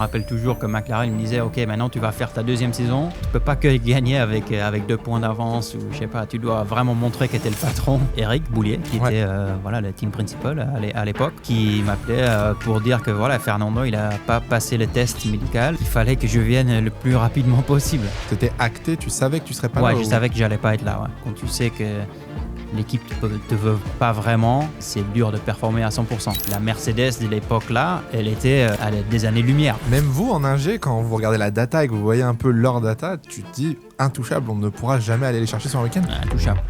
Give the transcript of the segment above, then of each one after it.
rappelle toujours que McLaren me disait « Ok, maintenant tu vas faire ta deuxième saison. Tu peux pas que gagner avec 2 points d'avance ou je sais pas, tu dois vraiment montrer que tu es le patron. » Eric Boulier, qui était le team principal à l'époque, qui m'appelait pour dire que Fernando, il a pas passé le test médical. Il fallait que je vienne le plus rapidement possible. C'était acté, tu savais que tu serais pas là? Ouais, je savais que j'allais pas être là. Ouais. Quand tu sais que l'équipe te veut pas vraiment, c'est dur de performer à 100%. La Mercedes de l'époque-là, elle était à des années-lumière. Même vous, en ingé, quand vous regardez la data et que vous voyez un peu leur data, tu te dis intouchable, on ne pourra jamais aller les chercher sur un week-end. Intouchable.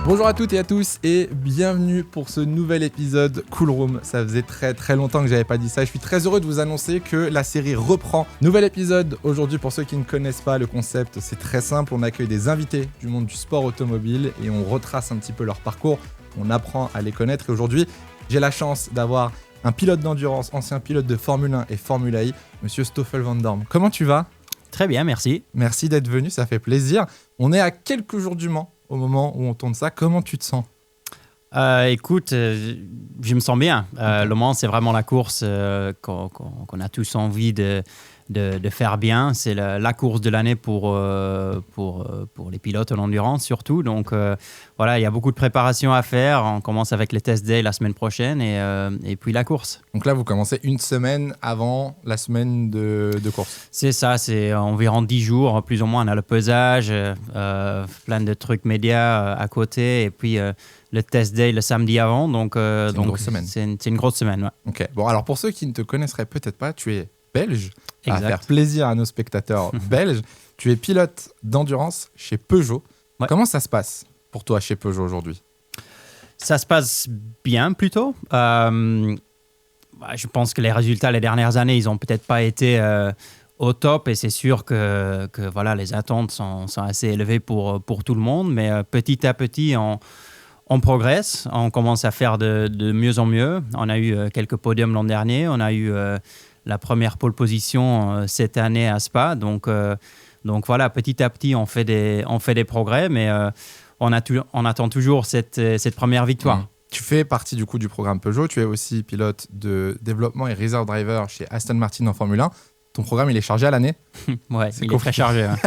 Bonjour à toutes et à tous et bienvenue pour ce nouvel épisode Cool Room. Ça faisait très longtemps que j'avais pas dit ça. Je suis très heureux de vous annoncer que la série reprend. Nouvel épisode aujourd'hui. Pour ceux qui ne connaissent pas le concept, c'est très simple. On accueille des invités du monde du sport automobile et on retrace un petit peu leur parcours. On apprend à les connaître et aujourd'hui, j'ai la chance d'avoir un pilote d'endurance, ancien pilote de Formule 1 et Formule I, monsieur Stoffel Van Dorn. Comment tu vas ? Très bien, merci. Merci d'être venu, ça fait plaisir. On est à quelques jours du Mans. Au moment où on tourne ça, comment tu te sens ? Écoute, je me sens bien. Le Mans, c'est vraiment la course qu'on a tous envie de faire bien. C'est la course de l'année pour les pilotes en endurance surtout. Donc il y a beaucoup de préparation à faire. On commence avec les test day la semaine prochaine et puis la course. Donc là, vous commencez une semaine avant la semaine de course. C'est ça, c'est environ 10 jours, plus ou moins. On a le pesage, plein de trucs médias à côté et puis le test day le samedi avant. Donc, c'est une grosse semaine. C'est une grosse semaine, ouais. Ok. Bon, alors pour ceux qui ne te connaisseraient peut-être pas, tu es belge. Exact. À faire plaisir à nos spectateurs belges. Tu es pilote d'endurance chez Peugeot. Ouais. Comment ça se passe pour toi chez Peugeot aujourd'hui ? Ça se passe bien plutôt. Je pense que les résultats les dernières années, ils n'ont peut-être pas été au top et c'est sûr que les attentes sont assez élevées pour tout le monde. Mais petit à petit, on progresse. On commence à faire de mieux en mieux. On a eu quelques podiums l'an dernier. On a eu la première pole position cette année à Spa. Donc petit à petit, on fait des progrès, mais on attend toujours cette première victoire. Tu fais partie du coup du programme Peugeot. Tu es aussi pilote de développement et reserve driver chez Aston Martin en Formule 1. Ton programme, il est chargé à l'année ? Ouais, il est très chargé. Hein.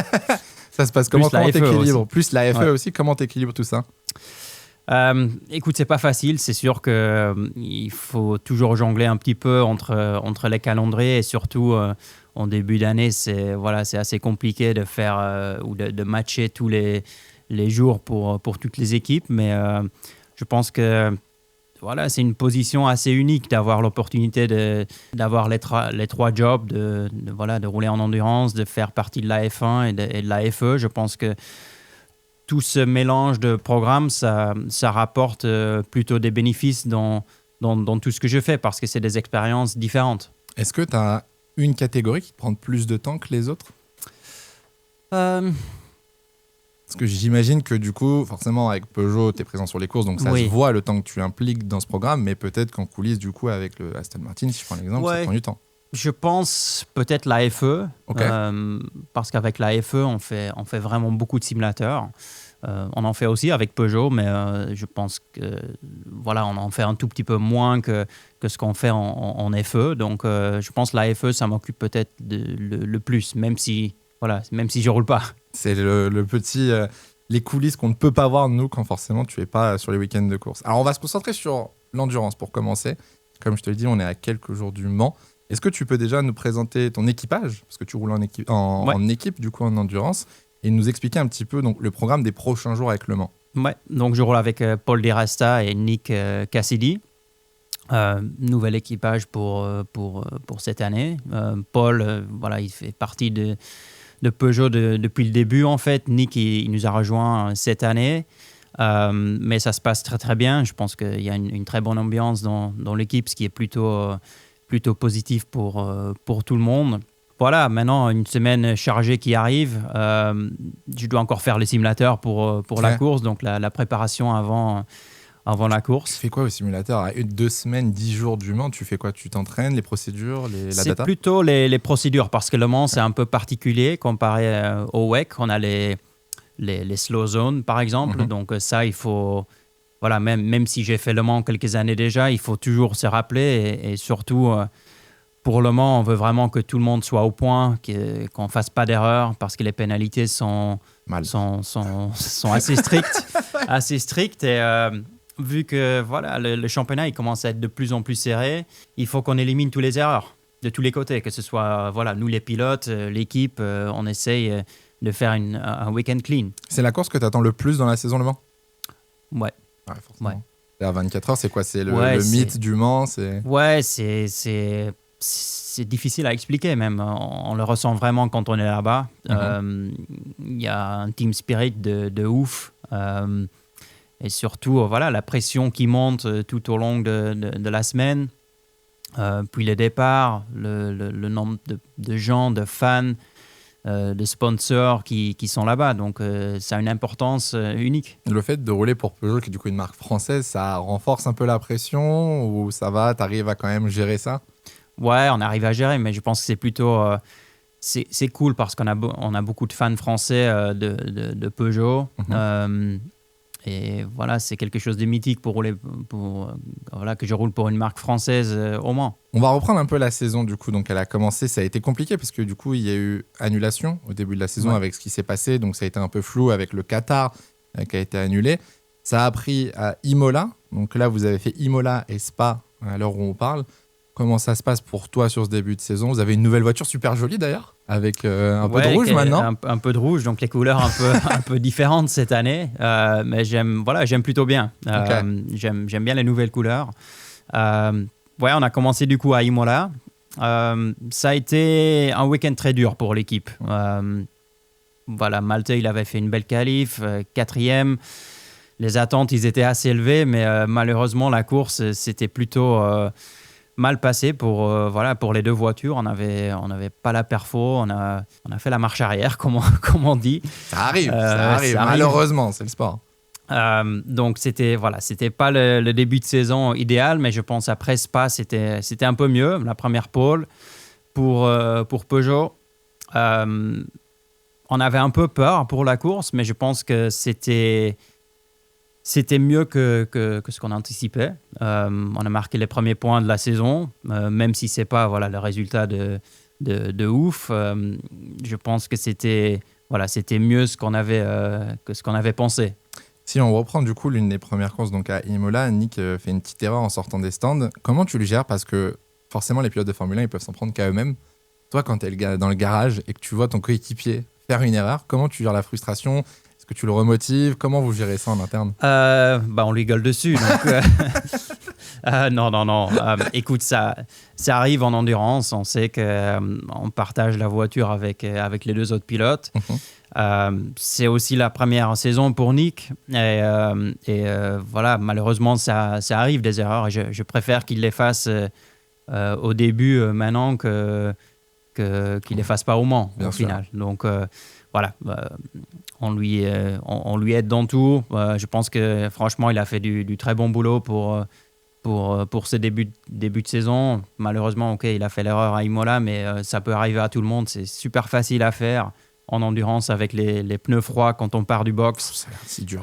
Ça se passe comment ? Comment t'équilibres ? Plus la FE ouais. aussi, comment t'équilibres tout ça ? Écoute, c'est pas facile. C'est sûr qu'il faut toujours jongler un petit peu entre les calendriers et surtout en début d'année, c'est assez compliqué de faire ou de matcher tous les jours pour toutes les équipes. Mais je pense que c'est une position assez unique d'avoir l'opportunité d'avoir les trois jobs, de rouler en endurance, de faire partie de la F1 et de la FE. Je pense que tout ce mélange de programmes, ça rapporte plutôt des bénéfices dans tout ce que je fais parce que c'est des expériences différentes. Est-ce que tu as une catégorie qui te prend plus de temps que les autres ? Parce que j'imagine que du coup, forcément, avec Peugeot, tu es présent sur les courses, donc ça se voit le temps que tu impliques dans ce programme, mais peut-être qu'en coulisses, du coup, avec le Aston Martin, si je prends l'exemple, ça prend du temps. Je pense peut-être la FE, parce qu'avec la FE, on fait vraiment beaucoup de simulateurs. On en fait aussi avec Peugeot, mais je pense que on en fait un tout petit peu moins que ce qu'on fait en FE. Donc, je pense que la FE, ça m'occupe peut-être le plus, même si je roule pas. C'est le petit les coulisses qu'on ne peut pas voir nous quand forcément tu es pas sur les week-ends de course. Alors, on va se concentrer sur l'endurance pour commencer. Comme je te le dis, on est à quelques jours du Mans. Est-ce que tu peux déjà nous présenter ton équipage, parce que tu roules en équipe, du coup en endurance, et nous expliquer un petit peu donc, le programme des prochains jours avec Le Mans ? Ouais, donc je roule avec Paul Di Resta et Nick Cassidy. Nouvel équipage pour cette année. Paul, il fait partie de Peugeot depuis le début en fait. Nick, il nous a rejoint cette année. Mais ça se passe très très bien. Je pense qu'il y a une très bonne ambiance dans l'équipe, ce qui est plutôt positif pour tout le monde. Voilà, maintenant une semaine chargée qui arrive. Je dois encore faire les simulateurs pour la course, donc la préparation avant la course. Tu fais quoi au simulateur ? À 2 semaines, 10 jours du Mans, tu fais quoi ? Tu t'entraînes, les procédures, la data ? C'est plutôt les procédures, parce que le Mans, c'est un peu particulier comparé au WEC. On a les les slow zones, par exemple. Donc ça, il faut... Voilà, même si j'ai fait Le Mans quelques années déjà, il faut toujours se rappeler et surtout, pour Le Mans, on veut vraiment que tout le monde soit au point, qu'on ne fasse pas d'erreur parce que les pénalités sont assez strictes. Et vu que voilà, le championnat il commence à être de plus en plus serré, il faut qu'on élimine toutes les erreurs de tous les côtés, que ce soit voilà, nous les pilotes, l'équipe, on essaye de faire un week-end clean. C'est la course que tu attends le plus dans la saison Le Mans? Ouais. Ouais, forcément. Ouais. Et à 24 heures, c'est quoi? C'est le mythe du Mans? Ouais, c'est difficile à expliquer même. On le ressent vraiment quand on est là-bas. Il y a un team spirit de ouf. Et surtout, voilà, la pression qui monte tout au long de la semaine. Puis le départ, le nombre de gens, de fans, de sponsors qui sont là-bas. Donc, ça a une importance unique. Le fait de rouler pour Peugeot, qui est du coup une marque française, ça renforce un peu la pression ou ça va, t'arrives à quand même gérer ça? Ouais, on arrive à gérer, mais je pense que c'est plutôt... c'est cool parce qu'on a beaucoup de fans français de Peugeot. Et voilà, c'est quelque chose de mythique pour rouler, voilà, que je roule pour une marque française au Mans. On va reprendre un peu la saison du coup. Donc elle a commencé, ça a été compliqué parce que du coup il y a eu annulation au début de la saison avec ce qui s'est passé. Donc ça a été un peu flou avec le Qatar qui a été annulé. Ça a pris à Imola. Donc là vous avez fait Imola et Spa à l'heure où on parle. Comment ça se passe pour toi sur ce début de saison? Vous avez une nouvelle voiture super jolie d'ailleurs, avec un peu de rouge maintenant. Un peu de rouge, donc les couleurs un peu différentes cette année. Mais j'aime plutôt bien. J'aime bien les nouvelles couleurs. Ouais, on a commencé du coup à Imola. Ça a été un week-end très dur pour l'équipe. Voilà, Malte, il avait fait une belle qualif, 4e. Les attentes, ils étaient assez élevées, mais malheureusement, la course, c'était plutôt... mal passé pour les deux voitures. On avait pas la perfo, on a fait la marche arrière, comme on dit. Ça arrive. Malheureusement, c'est le sport. Donc c'était pas le début de saison idéal, mais je pense après Spa c'était un peu mieux, la première pole pour Peugeot. On avait un peu peur pour la course, mais je pense que c'était mieux que ce qu'on anticipait. On a marqué les premiers points de la saison, même si ce n'est pas le résultat de ouf. Je pense que c'était mieux que ce qu'on avait pensé. Si on reprend du coup l'une des premières courses donc à Imola, Nick fait une petite erreur en sortant des stands. Comment tu le gères? Parce que forcément, les pilotes de Formule 1, ils peuvent s'en prendre qu'à eux-mêmes. Toi, quand tu es dans le garage et que tu vois ton coéquipier faire une erreur, comment tu gères la frustration? Que tu le remotives? Comment vous gérez ça en interne? On lui gueule dessus. Donc, non. Écoute, ça arrive en endurance. On sait qu'on partage la voiture avec les deux autres pilotes. C'est aussi la première saison pour Nick. Et voilà, malheureusement, ça arrive des erreurs. Et je préfère qu'il les fasse au début maintenant qu'il les fasse pas au Mans, au final. Donc, voilà, on lui aide dans tout. Je pense que franchement, il a fait du très bon boulot pour ce début de saison. Malheureusement, il a fait l'erreur à Imola, mais ça peut arriver à tout le monde. C'est super facile à faire en endurance avec les pneus froids quand on part du box. C'est dur.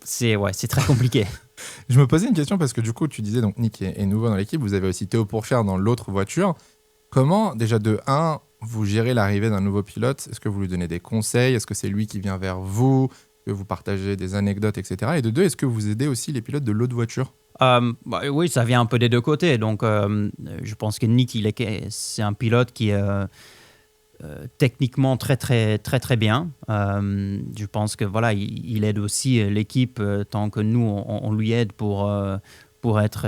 C'est très compliqué. Je me posais une question parce que du coup, tu disais, donc Nick est nouveau dans l'équipe. Vous avez aussi Théo Pourchère dans l'autre voiture. Comment, déjà de 1, vous gérez l'arrivée d'un nouveau pilote? Est-ce que vous lui donnez des conseils? Est-ce que c'est lui qui vient vers vous? Que vous partagez des anecdotes, etc. Et de 2, est-ce que vous aidez aussi les pilotes de l'autre voiture? Oui, ça vient un peu des deux côtés. Donc, je pense que Nick, c'est un pilote qui est techniquement très, très, très, très bien. Je pense que voilà, il aide aussi l'équipe tant que nous, on lui aide pour être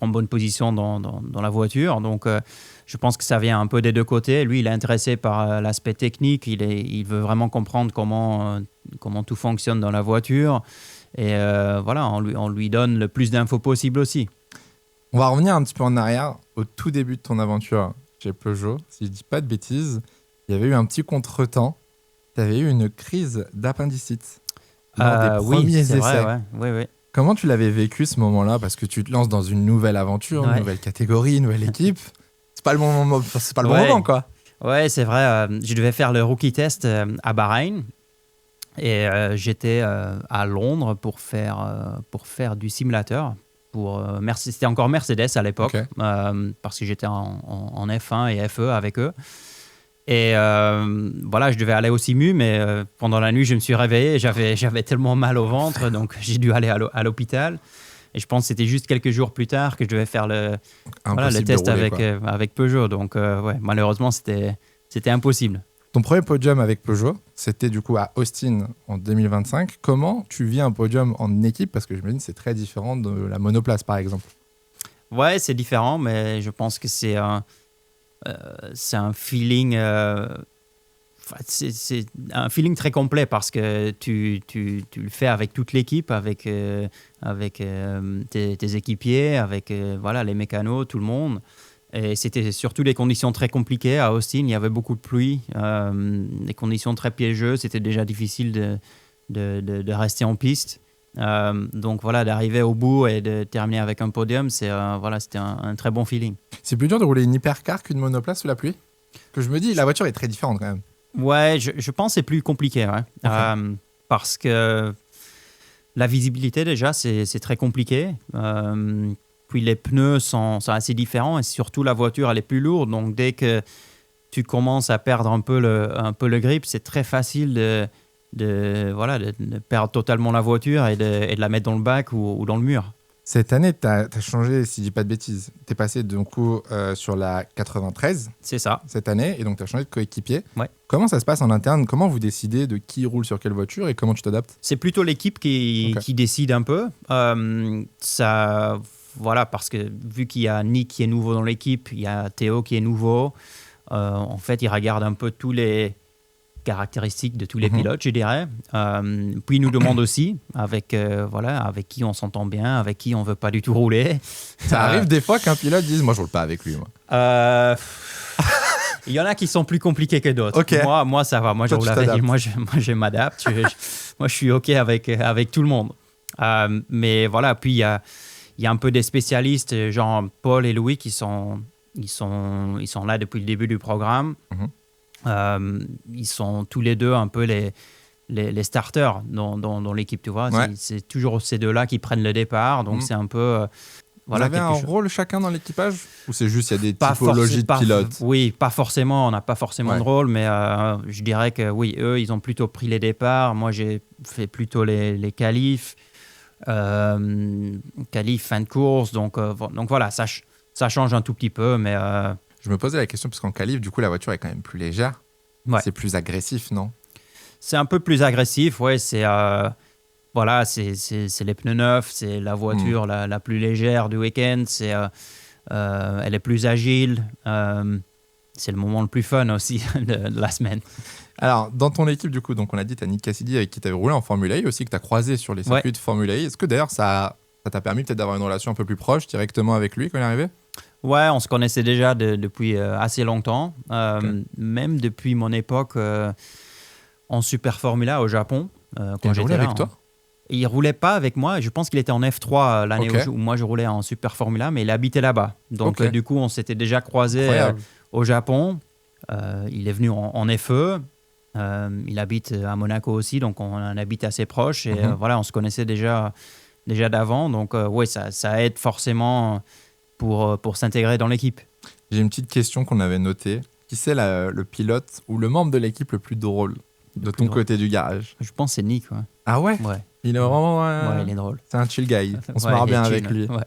en bonne position dans la voiture. Donc, je pense que ça vient un peu des deux côtés. Lui, il est intéressé par l'aspect technique. Il veut vraiment comprendre comment tout fonctionne dans la voiture. Et on lui donne le plus d'infos possible aussi. On va revenir un petit peu en arrière, au tout début de ton aventure chez Peugeot. Si je ne dis pas de bêtises, il y avait eu un petit contretemps. Tu avais eu une crise d'appendicite lors des premiers essais. Vrai, ouais. Oui. Comment tu l'avais vécu ce moment-là? Parce que tu te lances dans une nouvelle aventure, une nouvelle catégorie, une nouvelle équipe. C'est pas le bon moment, quoi. Ouais, c'est vrai. Je devais faire le rookie test à Bahreïn. Et j'étais à Londres pour faire du simulateur. C'était encore Mercedes à l'époque, Ok. parce que j'étais en F1 et FE avec eux. Et voilà, je devais aller au simu, mais pendant la nuit, je me suis réveillé et j'avais tellement mal au ventre, donc j'ai dû aller à l'hôpital. Et je pense que c'était juste quelques jours plus tard que je devais faire le Impossible de test rouler, quoi. avec Peugeot. Donc, ouais, malheureusement, c'était impossible. Ton premier podium avec Peugeot, c'était du coup à Austin en 2025. Comment tu vis un podium en équipe? Parce que je me dis que c'est très différent de la monoplace, par exemple. Ouais, c'est différent, mais je pense que c'est un feeling. C'est un feeling très complet parce que tu le fais avec toute l'équipe, avec tes équipiers, avec voilà, les mécanos, tout le monde. Et c'était surtout des conditions très compliquées à Austin. Il y avait beaucoup de pluie, des conditions très piégeuses. C'était déjà difficile de rester en piste. Donc voilà, d'arriver au bout et de terminer avec un podium, voilà, c'était un très bon feeling. C'est plus dur de rouler une hypercar qu'une monoplace sous la pluie? Que je me dis, la voiture est très différente quand même. Ouais, je pense que c'est plus compliqué, ouais. Ok. Parce que la visibilité déjà, c'est très compliqué. Puis les pneus sont assez différents et surtout la voiture, elle est plus lourde. Donc dès que tu commences à perdre un peu le grip, c'est très facile de perdre totalement la voiture et de la mettre dans le bac ou dans le mur. Cette année, tu as changé, si je dis pas de bêtises. Tu es passé du coup sur la 93 C'est ça. cette année et donc tu as changé de coéquipier. Ouais. Comment ça se passe en interne? Comment vous décidez de qui roule sur quelle voiture et comment tu t'adaptes? C'est plutôt l'équipe qui décide un peu. Voilà, parce que vu qu'il y a Nick qui est nouveau dans l'équipe, il y a Théo qui est nouveau, en fait, il regarde un peu tous les caractéristiques de tous les pilotes, je dirais. Puis il nous demande aussi avec qui on s'entend bien, avec qui on veut pas du tout rouler. Ça arrive des fois qu'un pilote dise moi je roule pas avec lui. Moi. Il y en a qui sont plus compliqués que d'autres. Ok. Moi ça va. Moi je Toi, roule tu avec. t'adaptes. Moi je m'adapte. Moi je suis ok avec tout le monde. Mais voilà, puis il y a un peu des spécialistes, genre Paul et Louis, ils sont là depuis le début du programme. Ils sont tous les deux un peu les starters dans l'équipe, tu vois. Ouais. C'est toujours ces deux-là qui prennent le départ, donc c'est un peu... Vous avez un rôle chacun dans l'équipage? Ou c'est juste il y a des pas typologies de pilotes? Oui, pas forcément, on n'a pas forcément de rôle, mais je dirais que oui, eux, ils ont plutôt pris les départs. Moi, j'ai fait plutôt les qualifs, qualifs, fin de course, donc voilà, ça change un tout petit peu, mais... Je me posais la question parce qu'en qualif, du coup, la voiture est quand même plus légère. Ouais. C'est plus agressif, non? C'est un peu plus agressif, ouais. Voilà, c'est les pneus neufs, c'est la voiture la plus légère du week-end. Elle est plus agile. C'est le moment le plus fun aussi de la semaine. Alors, dans ton équipe, du coup, donc on a dit, tu as Nick Cassidy avec qui tu avais roulé en Formule E aussi, que tu as croisé sur les circuits de Formule E. Est-ce que d'ailleurs, ça t'a permis peut-être d'avoir une relation un peu plus proche directement avec lui quand il est arrivé? Ouais, on se connaissait déjà depuis assez longtemps. Même depuis mon époque en Super Formula au Japon. Quand il roulait avec toi? Il roulait pas avec moi. Je pense qu'il était en F3 l'année où moi je roulais en Super Formula, mais il habitait là-bas. Donc du coup, on s'était déjà croisés au Japon. Il est venu en FE. Il habite à Monaco aussi, donc on habite assez proche. Et voilà, on se connaissait déjà d'avant. Donc oui, ça aide forcément pour s'intégrer dans l'équipe. J'ai une petite question qu'on avait notée. Qui c'est le pilote ou le membre de l'équipe le plus drôle de ton côté du garage? Je pense que c'est Nick. Ouais. Ah ouais? Ouais. Il est vraiment... Ouais, il est drôle. C'est un chill guy. On se marre bien avec lui. Ouais.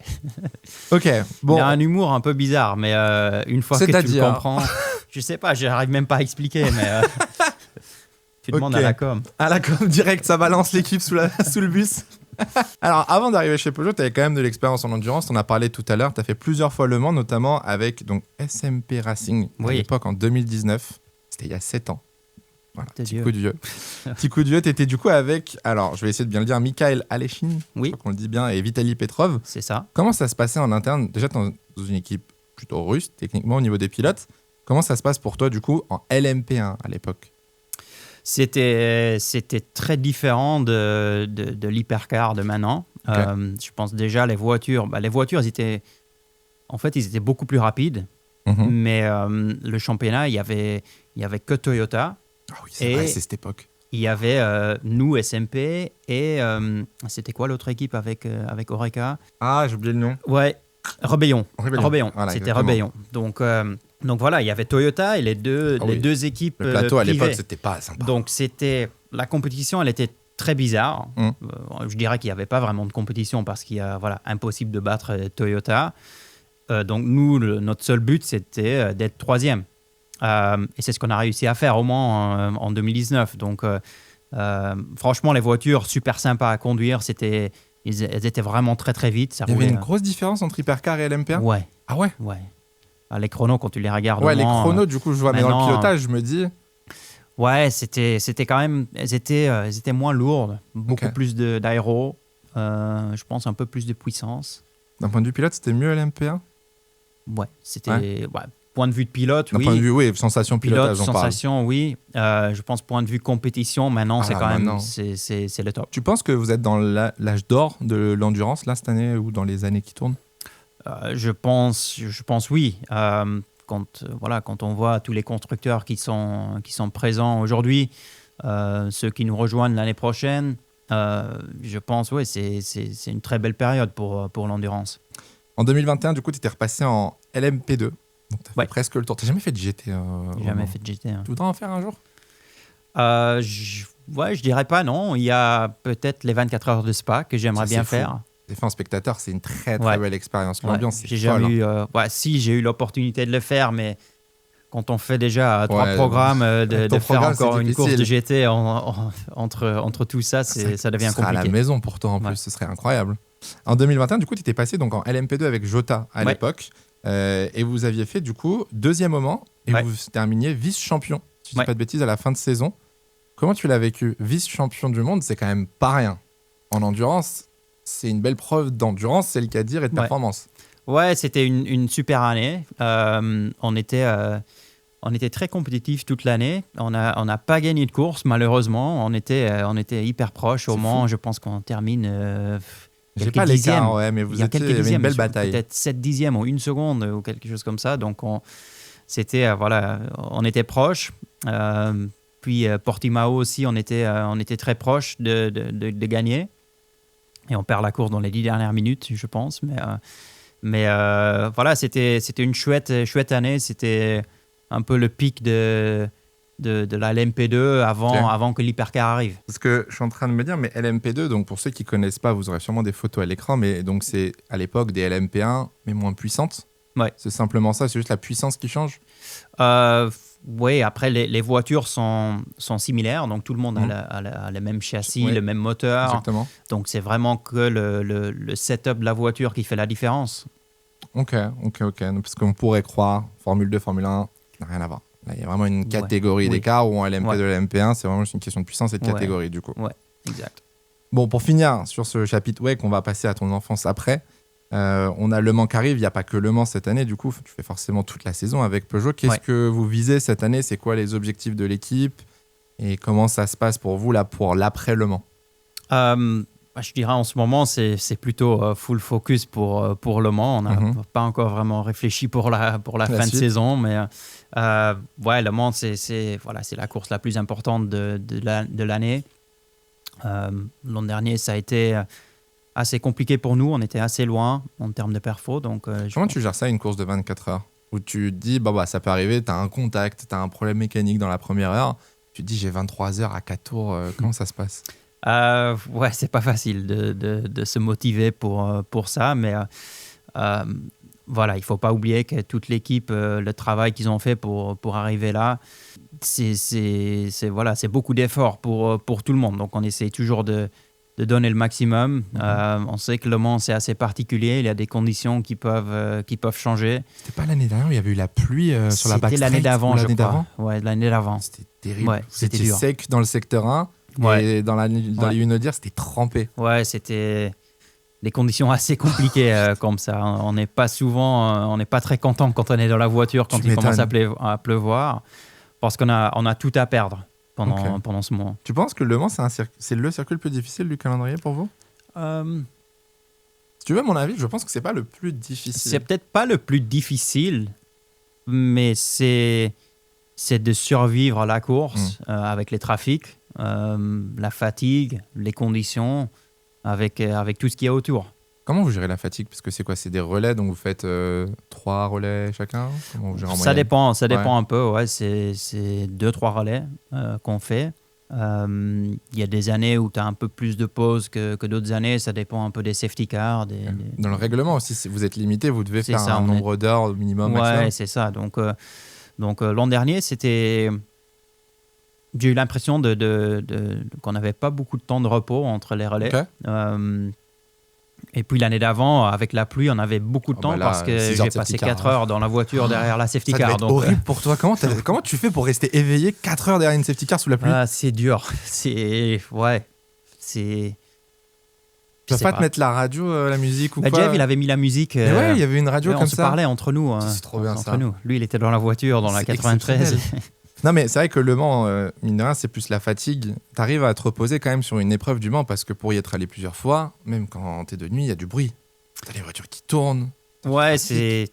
Ok, bon. Il a un humour un peu bizarre, mais une fois que tu le comprends... Je sais pas, j'arrive même pas à expliquer, mais... tu demandes à la com. À la com, direct, ça balance l'équipe sous le bus. Alors, avant d'arriver chez Peugeot, tu avais quand même de l'expérience en endurance. Tu en as parlé tout à l'heure. Tu as fait plusieurs fois Le Mans, notamment avec donc, SMP Racing, à l'époque en 2019. C'était il y a 7 ans. Voilà, petit coup de vieux. Petit coup de vieux, tu étais du coup avec, alors je vais essayer de bien le dire, Mikhail Aleshin, je crois qu'on le dit bien, et Vitaly Petrov. C'est ça. Comment ça se passait en interne? Déjà, dans une équipe plutôt russe, techniquement, au niveau des pilotes. Comment ça se passe pour toi, du coup, en LMP1 à l'époque? C'était très différent de l'hypercar de maintenant. Je pense déjà les voitures, ils étaient beaucoup plus rapides. Mais le championnat, il y avait que Toyota. Ah oui, c'est vrai, c'est cette époque. il y avait nous, SMP, et c'était quoi l'autre équipe avec Oreca? Ah, j'ai oublié le nom. Ouais, Rebellion. Voilà, C'était exactement. Rebellion. Donc voilà, il y avait Toyota et les deux équipes Le plateau à privées. l'époque, c'était pas sympa. Donc la compétition, elle était très bizarre. Je dirais qu'il n'y avait pas vraiment de compétition parce qu'il y a impossible de battre Toyota. Donc nous, notre seul but, c'était d'être troisième. Et c'est ce qu'on a réussi à faire au moins en 2019. Donc franchement, les voitures, super sympas à conduire. Elles étaient vraiment très très vite. Il y avait une grosse différence entre Hypercar et LMP1 ? Ouais. Ah ouais ? Ouais. Les chronos, quand tu les regardes. Ouais, les chronos, du coup, je vois. Mais dans le pilotage, je me dis. Ouais, c'était quand même. Elles étaient moins lourdes, beaucoup plus d'aéro. Je pense un peu plus de puissance. D'un point de vue pilote, c'était mieux LMP1 ? Ouais, c'était. Ouais, point de vue de pilote, oui. D'un point de vue, oui, sensation pilotage, on sensation, parle. Oui. Je pense point de vue compétition, maintenant, c'est quand même. C'est le top. Tu penses que vous êtes dans l'âge d'or de l'endurance, là, cette année, ou dans les années qui tournent ? Je pense oui. Quand on voit tous les constructeurs qui sont présents aujourd'hui, ceux qui nous rejoignent l'année prochaine, je pense oui, c'est une très belle période pour l'endurance. En 2021, du coup, tu étais repassé en LMP2. Donc, tu as fait presque le tour. Tu n'as jamais fait de GT Jamais fait de GT. Tu voudrais en faire un jour ? Je dirais pas non. Il y a peut-être les 24 heures de Spa que j'aimerais bien faire. J'ai fait en spectateur, c'est une très très belle expérience. L'ambiance, c'est j'ai folle. J'ai eu l'opportunité de le faire, mais quand on fait déjà 3 programmes, de faire encore une course de GT entre tout ça, ça devient compliqué. À la maison pour toi en plus, ce serait incroyable. En 2021, du coup, tu étais passé donc en LMP2 avec Jota à l'époque, et vous aviez fait du coup 2e moment, et vous terminiez vice-champion, si je ne dis pas de bêtises, à la fin de saison. Comment tu l'as vécu ? Vice-champion du monde, c'est quand même pas rien. En endurance, c'est une belle preuve d'endurance, c'est le cas de dire, et de performance. Ouais, c'était une super année. On était très compétitifs toute l'année. On n'a pas gagné de course, malheureusement. On était hyper proches. Au Mans, je pense qu'on termine quelques dixièmes. Mais vous étiez une belle bataille. Peut-être 7 dixièmes ou 1 seconde ou quelque chose comme ça. Donc, on était proches. Puis Portimao aussi, on était très proches de gagner. Et on perd la course dans les 10 dernières minutes, je pense. Mais c'était une chouette année. C'était un peu le pic de la LMP2 avant que l'Hypercar arrive. Parce que je suis en train de me dire, mais LMP2, donc pour ceux qui ne connaissent pas, vous aurez sûrement des photos à l'écran, mais donc c'est à l'époque des LMP1, mais moins puissantes. Ouais. C'est simplement ça, c'est juste la puissance qui change. Oui, après les voitures sont similaires, donc tout le monde a le même châssis, le même moteur. Exactement. Donc c'est vraiment que le setup de la voiture qui fait la différence. Ok. Parce qu'on pourrait croire, Formule 2, Formule 1, n'a rien à voir. Là, il y a vraiment une catégorie d'écart où en LMP2 et LMP1, c'est vraiment juste une question de puissance et de catégorie du coup. Ouais, exact. Bon, pour finir sur ce chapitre, qu'on va passer à ton enfance après. On a Le Mans qui arrive, il n'y a pas que Le Mans cette année, du coup, tu fais forcément toute la saison avec Peugeot. Qu'est-ce que vous visez cette année ? C'est quoi les objectifs de l'équipe ? Et comment ça se passe pour vous là, pour l'après Le Mans ? Je dirais en ce moment, c'est plutôt full focus pour Le Mans. On n'a pas encore vraiment réfléchi pour la fin de saison, mais Le Mans, c'est la course la plus importante de l'année. L'an dernier, ça a été assez compliqué pour nous. On était assez loin en termes de perfo. Comment tu gères ça, une course de 24 heures ? Où tu te dis, ça peut arriver, tu as un contact, tu as un problème mécanique dans la première heure. Tu te dis, j'ai 23 heures à 4 tours. Comment ça se passe ? C'est pas facile de se motiver pour ça. Mais il faut pas oublier que toute l'équipe, le travail qu'ils ont fait pour arriver là, c'est beaucoup d'efforts pour tout le monde. Donc, on essaie toujours de donner le maximum. On sait que Le Mans, c'est assez particulier. Il y a des conditions qui peuvent changer. C'était pas l'année dernière où il y avait eu la pluie sur la backstreet ? C'était l'année d'avant, je crois. Ouais, l'année d'avant. C'était terrible. Ouais, c'était dur. Sec dans le secteur 1 et dans les Unodières, c'était trempé. Ouais, c'était des conditions assez compliquées comme ça. On n'est pas très content quand on est dans la voiture, quand il commence à pleuvoir, parce qu'on a tout à perdre. Pendant ce moment. Tu penses que Le Mans, c'est le circuit le plus difficile du calendrier pour vous ? Si tu veux mon avis, je pense que c'est pas le plus difficile. C'est peut-être pas le plus difficile, mais c'est de survivre à la course avec les trafics. la fatigue, les conditions, avec tout ce qu'il y a autour. Comment vous gérez la fatigue? Parce que c'est quoi? C'est des relais, donc vous faites 3 relais chacun? Comment vous gérez en Ça moyenne? dépend un peu. Ouais, c'est 2-3 relais qu'on fait. Il y a des années où tu as un peu plus de pauses que d'autres années. Ça dépend un peu des safety cars. Dans le règlement aussi, si vous êtes limité, vous devez faire ça, un nombre d'heures au minimum. Ouais, maximum. c'est ça. Donc l'an dernier, j'ai eu l'impression qu'on n'avait pas beaucoup de temps de repos entre les relais. Ok. Et puis l'année d'avant, avec la pluie, on avait beaucoup de temps là, parce que 6 heures j'ai de passé safety car, 4 heures dans la voiture derrière la safety Ça devait car. être Donc, horrible pour toi. Comment tu fais pour rester éveillé 4 heures derrière une safety car sous la pluie? c'est dur. Ouais. C'est. Tu vas pas te mettre la radio, la musique ou quoi? Jeff, il avait mis la musique. Mais ouais, il y avait une radio ouais, comme on se ça. parlait entre nous. C'est trop bien, entre ça. nous. Lui, il était dans la voiture dans la C'est 93. Non, mais c'est vrai que Le Mans, mine de rien, c'est plus la fatigue. T'arrives à te reposer quand même sur une épreuve du Mans parce que pour y être allé plusieurs fois, même quand t'es de nuit, il y a du bruit. T'as les voitures qui tournent. Ouais, c'est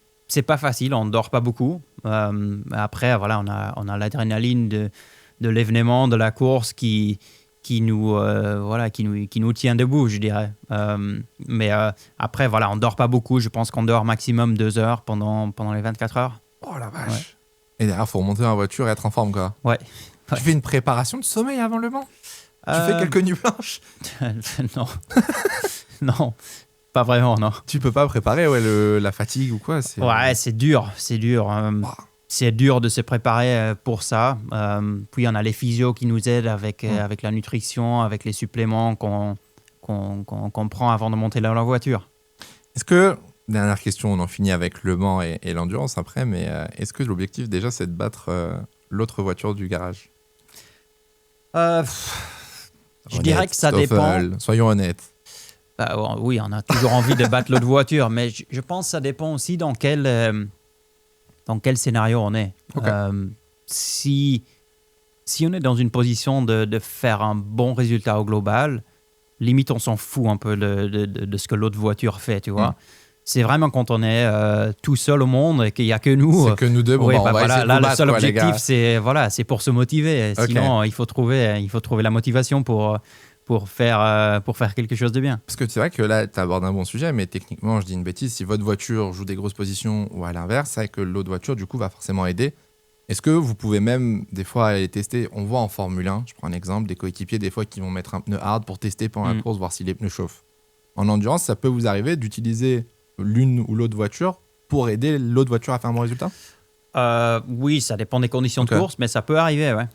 pas facile. On ne dort pas beaucoup. Après, voilà, on a l'adrénaline de l'événement, de la course qui nous tient debout, je dirais. Mais après, voilà, on ne dort pas beaucoup. Je pense qu'on dort maximum 2 heures pendant les 24 heures. Oh la vache. Ouais. Et derrière, faut remonter dans la voiture et être en forme, quoi. Ouais. Tu fais une préparation de sommeil avant Le Mans? Tu fais quelques nuits blanches? Non. Non, pas vraiment, non. Tu peux pas préparer la fatigue ou quoi? Ouais, c'est dur. C'est dur de se préparer pour ça. Puis on a les physios qui nous aident avec la nutrition, avec les suppléments qu'on prend avant de monter dans la voiture. Est-ce que, dernière question, on en finit avec Le Mans et l'endurance après, mais est-ce que l'objectif déjà c'est de battre l'autre voiture du garage? Je dirais que ça dépend. Soyons honnêtes. Oui, on a toujours envie de battre l'autre voiture, mais je pense que ça dépend aussi dans quel scénario on est. Okay. Si on est dans une position de faire un bon résultat au global, limite on s'en fout un peu de ce que l'autre voiture fait, tu vois. C'est vraiment quand on est tout seul au monde et qu'il n'y a que nous. C'est que nous deux. Oui, on va essayer de là, vous le battre, seul quoi, objectif, c'est pour se motiver. Okay. Sinon, il faut trouver la motivation pour faire quelque chose de bien. Parce que c'est vrai que là, tu abordes un bon sujet, mais techniquement, je dis une bêtise, si votre voiture joue des grosses positions ou à l'inverse, c'est vrai que l'autre voiture, du coup, va forcément aider. Est-ce que vous pouvez même, des fois, aller tester? On voit en Formule 1, je prends un exemple, des coéquipiers, des fois, qui vont mettre un pneu hard pour tester pendant la course, voir si les pneus chauffent. En endurance, ça peut vous arriver d'utiliser l'une ou l'autre voiture pour aider l'autre voiture à faire un bon résultat? Oui, ça dépend des conditions de course, mais ça peut arriver, ouais.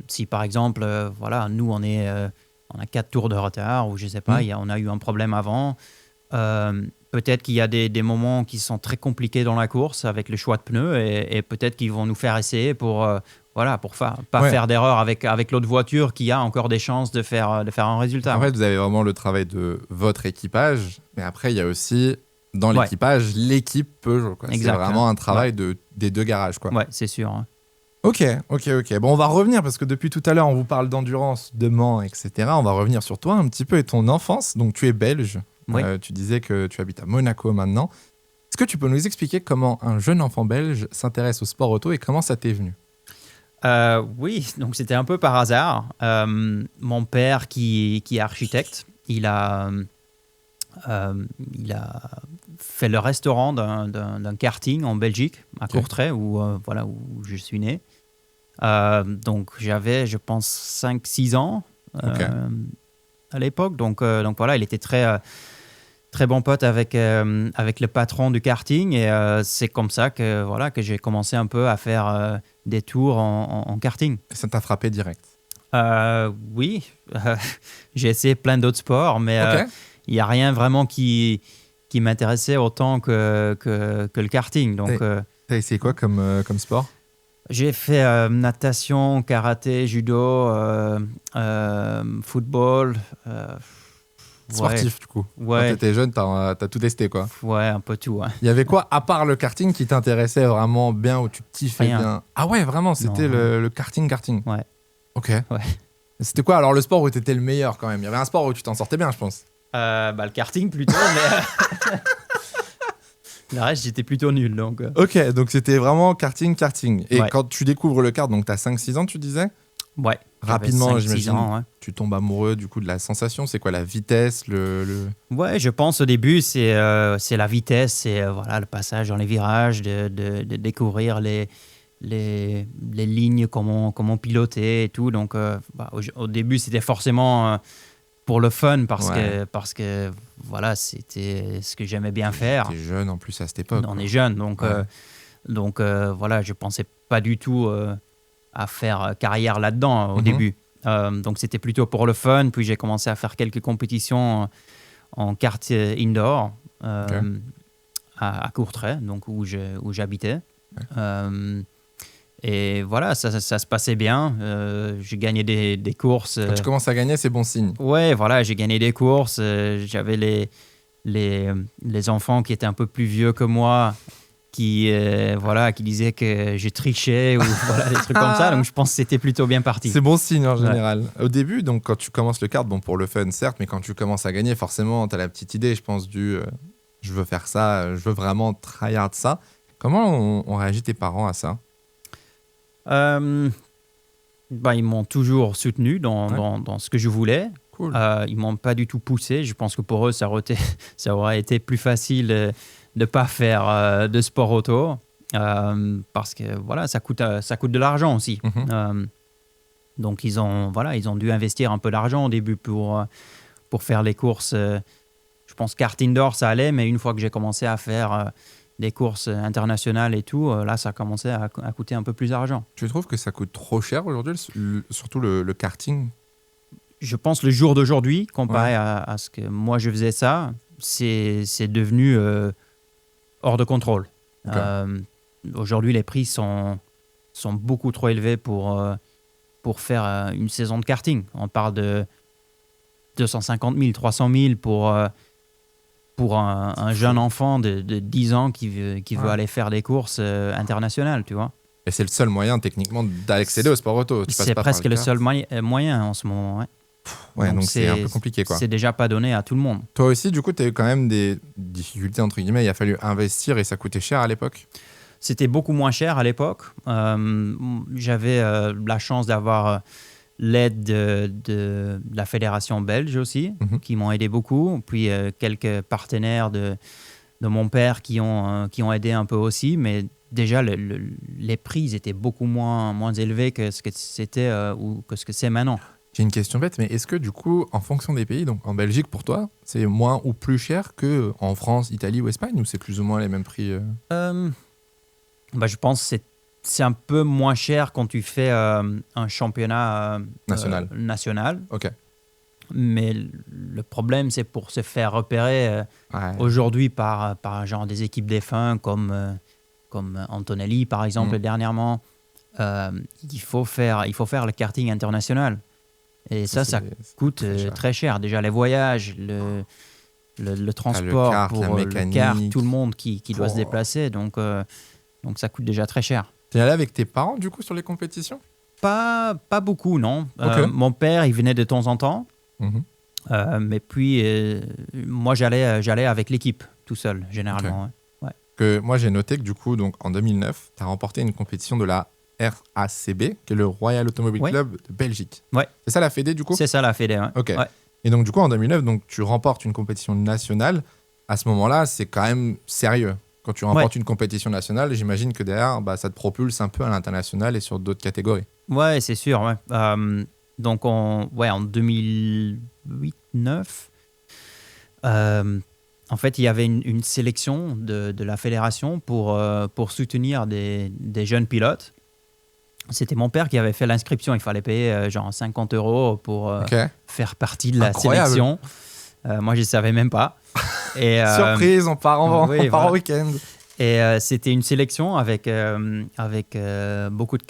Si, par exemple, nous, on a 4 tours de retard, ou je sais pas, on a eu un problème avant. Peut-être qu'il y a des moments qui sont très compliqués dans la course avec le choix de pneus et peut-être qu'ils vont nous faire essayer pour pas faire d'erreur avec l'autre voiture qui a encore des chances de faire un résultat. En fait, vous avez vraiment le travail de votre équipage, mais après, il y a aussi, dans l'équipage, l'équipe Peugeot, quoi. C'est vraiment un travail des deux garages, quoi. Ouais, c'est sûr. Hein. Ok. Bon, on va revenir, parce que depuis tout à l'heure, on vous parle d'endurance, de Mans, etc. On va revenir sur toi un petit peu et ton enfance. Donc, tu es belge. Oui. Tu disais que tu habites à Monaco maintenant. Est-ce que tu peux nous expliquer comment un jeune enfant belge s'intéresse au sport auto et comment ça t'est venu? Oui, donc c'était un peu par hasard. Mon père, qui est architecte, il a fait le restaurant d'un karting en Belgique, à Courtrai, où je suis né. Donc j'avais, je pense, 5-6 ans à l'époque. Donc voilà, il était très bon pote avec le patron du karting. Et c'est comme ça que j'ai commencé un peu à faire des tours en karting. Et ça t'a frappé direct? Oui, j'ai essayé plein d'autres sports, mais il n'y a rien vraiment qui m'intéressait autant que le karting. Donc, t'as essayé quoi comme sport? J'ai fait natation, karaté, judo, football. Sportif, du coup. Ouais. Quand t'étais jeune, t'as tout testé, quoi. Ouais, un peu tout. Hein. Il y avait quoi, à part le karting, qui t'intéressait vraiment bien, où tu kiffais bien? Ah ouais, vraiment, c'était le karting. Ouais. Ok. Ouais. C'était quoi, alors, le sport où t'étais le meilleur, quand même? Il y avait un sport où tu t'en sortais bien, je pense. Le karting, plutôt, mais... Le reste, j'étais plutôt nul, donc... Ok, donc c'était vraiment karting. Et ouais. quand tu découvres le kart, donc t'as 5-6 ans, tu disais? Ouais. Rapidement, 5-6 j'imagine, ans, ouais. tu tombes amoureux du coup de la sensation. C'est quoi la vitesse, Ouais, je pense au début, c'est la vitesse, c'est voilà, le passage dans les virages, de découvrir les lignes, comment piloter et tout. Donc, au début, c'était forcément pour le fun Ouais. parce que voilà, c'était ce que j'aimais bien faire. T'es jeune en plus à cette époque. On Quoi. est jeune, donc, Ouais. voilà, je pensais pas du tout à faire carrière là-dedans au Mhm. début. Donc, c'était plutôt pour le fun. Puis, j'ai commencé à faire quelques compétitions en kart indoor Ok. à Courtrai, donc où j'habitais. Ouais. Et voilà, ça se passait bien. J'ai gagné des courses. Quand tu commences à gagner, c'est bon signe. Ouais, voilà, j'ai gagné des courses. J'avais les enfants qui étaient un peu plus vieux que moi qui disaient que j'ai triché ou voilà, des trucs comme ça. Donc, je pense que c'était plutôt bien parti. C'est bon signe en Ouais. général. Au début, donc quand tu commences le kart, bon pour le fun certes, mais quand tu commences à gagner, forcément, tu as la petite idée, je pense, je veux faire ça, je veux vraiment tryhard ça. Comment ont réagi tes parents à ça? Ils m'ont toujours soutenu Ouais. dans ce que je voulais. Cool. Ils m'ont pas du tout poussé. Je pense que pour eux, ça aurait été plus facile de ne pas faire de sport auto. Parce que voilà, ça coûte de l'argent aussi. Mhm. Donc ils ont dû investir un peu d'argent au début pour faire les courses. Je pense kart indoor, ça allait, mais une fois que j'ai commencé à faire des courses internationales et tout, là, ça a commencé à coûter un peu plus d'argent. Tu trouves que ça coûte trop cher aujourd'hui, surtout le karting? Je pense le jour d'aujourd'hui, comparé Ouais. à ce que moi je faisais ça, c'est devenu hors de contrôle. Ok. Aujourd'hui, les prix sont beaucoup trop élevés pour faire une saison de karting. On parle de 250 000, 300 000 pour un jeune enfant de 10 ans qui veut Ouais. aller faire des courses internationales, tu vois. Et c'est le seul moyen techniquement d'accéder au sport auto. Tu passes C'est pas par presque le kart. seul moyen en ce moment. Ouais. Ouais, donc c'est un peu compliqué quoi. C'est déjà pas donné à tout le monde. Toi aussi, du coup, tu as eu quand même des difficultés entre guillemets. Il a fallu investir et ça coûtait cher à l'époque. C'était beaucoup moins cher à l'époque. J'avais la chance d'avoir l'aide de la fédération belge aussi, qui m'ont aidé beaucoup. Puis quelques partenaires de mon père qui ont aidé un peu aussi. Mais déjà, les prix étaient beaucoup moins élevés que ce que c'était ou que ce que c'est maintenant. J'ai une question bête, mais est-ce que du coup, en fonction des pays, donc en Belgique pour toi, c'est moins ou plus cher que en France, Italie ou Espagne, ou c'est plus ou moins les mêmes prix Je pense que c'est un peu moins cher quand tu fais un championnat national. Ok. Mais le problème, c'est pour se faire repérer Ouais. aujourd'hui par genre des équipes défunts comme Antonelli, par exemple, dernièrement. Il faut faire le karting international. Et ça coûte très cher. Déjà, les voyages, le transport kart, la pour le mécanique. kart, tout le monde qui doit se déplacer. Donc, ça coûte déjà très cher. T'es allé avec tes parents, du coup, sur les compétitions? Pas beaucoup, non. Ok. Mon père, il venait de temps en temps. Mhm. Mais puis, moi, j'allais avec l'équipe, tout seul, généralement. Ouais. Que moi, j'ai noté que du coup, donc, en 2009, tu as remporté une compétition de la RACB, qui est le Royal Automobile Ouais. Club de Belgique. Ouais. C'est ça la fédé, du coup? C'est ça, la fédé. Ouais. Ok. Ouais. Et donc, du coup, en 2009, donc, tu remportes une compétition nationale. À ce moment-là, c'est quand même sérieux. Quand tu remportes une compétition nationale, j'imagine que derrière, ça te propulse un peu à l'international et sur d'autres catégories. Ouais, c'est sûr. Ouais. Donc, en 2008-2009, en fait, il y avait une sélection de la fédération pour soutenir des jeunes pilotes. C'était mon père qui avait fait l'inscription. Il fallait payer genre 50 € pour faire partie de la sélection. Moi, je ne savais même pas. Et, Surprise, on part en week-end. Et c'était une sélection avec beaucoup de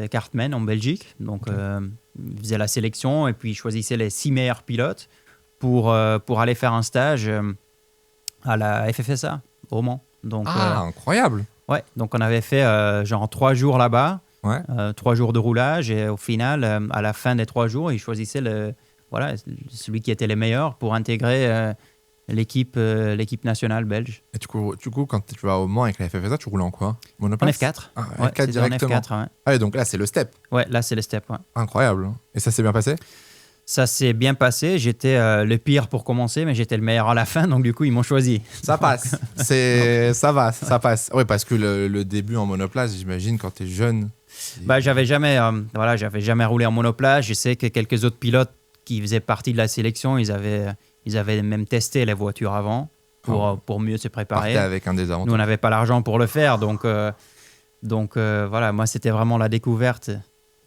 kartmen en Belgique. Donc, ils faisaient la sélection et puis ils choisissaient les 6 meilleurs pilotes pour aller faire un stage à la FFSA au Mans. Donc, incroyable. Ouais, donc on avait fait genre 3 jours là-bas, Ouais. 3 jours de roulage et au final, à la fin des 3 jours, ils choisissaient celui qui était le meilleur pour intégrer l'équipe nationale belge. Et du coup, quand tu vas au Mans avec la FFSA, tu roules en quoi? En Monoplace? F4. Ah, Ouais, F4 directement. En F4, ouais. Ah, et donc là, c'est le step. Ouais, là, c'est le step. Ouais. Incroyable. Et ça s'est bien passé? Ça s'est bien passé. J'étais le pire pour commencer, mais j'étais le meilleur à la fin. Donc, du coup, ils m'ont choisi. Ça passe. Ça passe. Oui, parce que le début en monoplace, j'imagine, quand tu es jeune. Bah, j'avais jamais roulé en monoplace. Je sais que quelques autres pilotes qui faisaient partie de la sélection, ils avaient même testé les voitures avant pour mieux se préparer. Partait avec un désavantage. Nous, on n'avait pas l'argent pour le faire. Donc voilà, moi, c'était vraiment la découverte.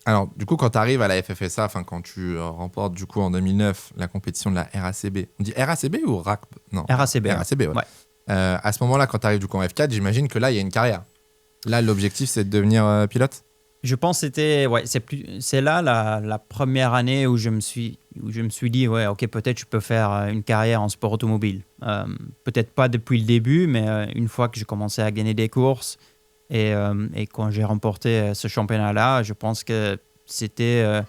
Alors, du coup, quand tu arrives à la FFSA, enfin, quand tu remportes du coup en 2009 la compétition de la RACB, on dit RACB ou RACB? Non. RACB. RACB, ouais. Ouais. À ce moment-là, quand tu arrives du coup en F4, j'imagine que là, il y a une carrière. Là, l'objectif, c'est de devenir pilote? Je pense que c'est là la première année où je me suis dit, ouais, ok, peut-être je peux faire une carrière en sport automobile. Peut-être pas depuis le début, mais une fois que j'ai commencé à gagner des courses et quand j'ai remporté ce championnat-là, je pense que c'était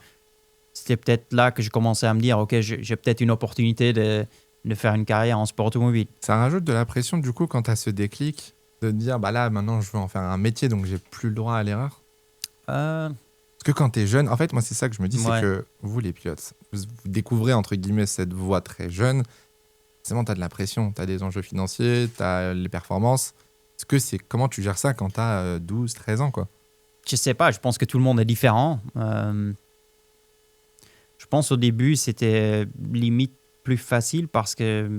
peut-être là que je commençais à me dire, ok, j'ai peut-être une opportunité de faire une carrière en sport automobile. Ça rajoute de la pression du coup quand tu as ce déclic de te dire, bah là, maintenant, je veux en faire un métier, donc j'ai plus le droit à l'erreur? Parce que quand tu es jeune, en fait, moi, c'est ça que je me dis, ouais. c'est que vous, les pilotes, vous découvrez, entre guillemets, cette voie très jeune. Forcément, tu as de la pression, tu as des enjeux financiers, tu as les performances. Comment tu gères ça quand tu as 12, 13 ans, quoi? Je sais pas, je pense que tout le monde est différent. Je pense au début, c'était limite plus facile parce que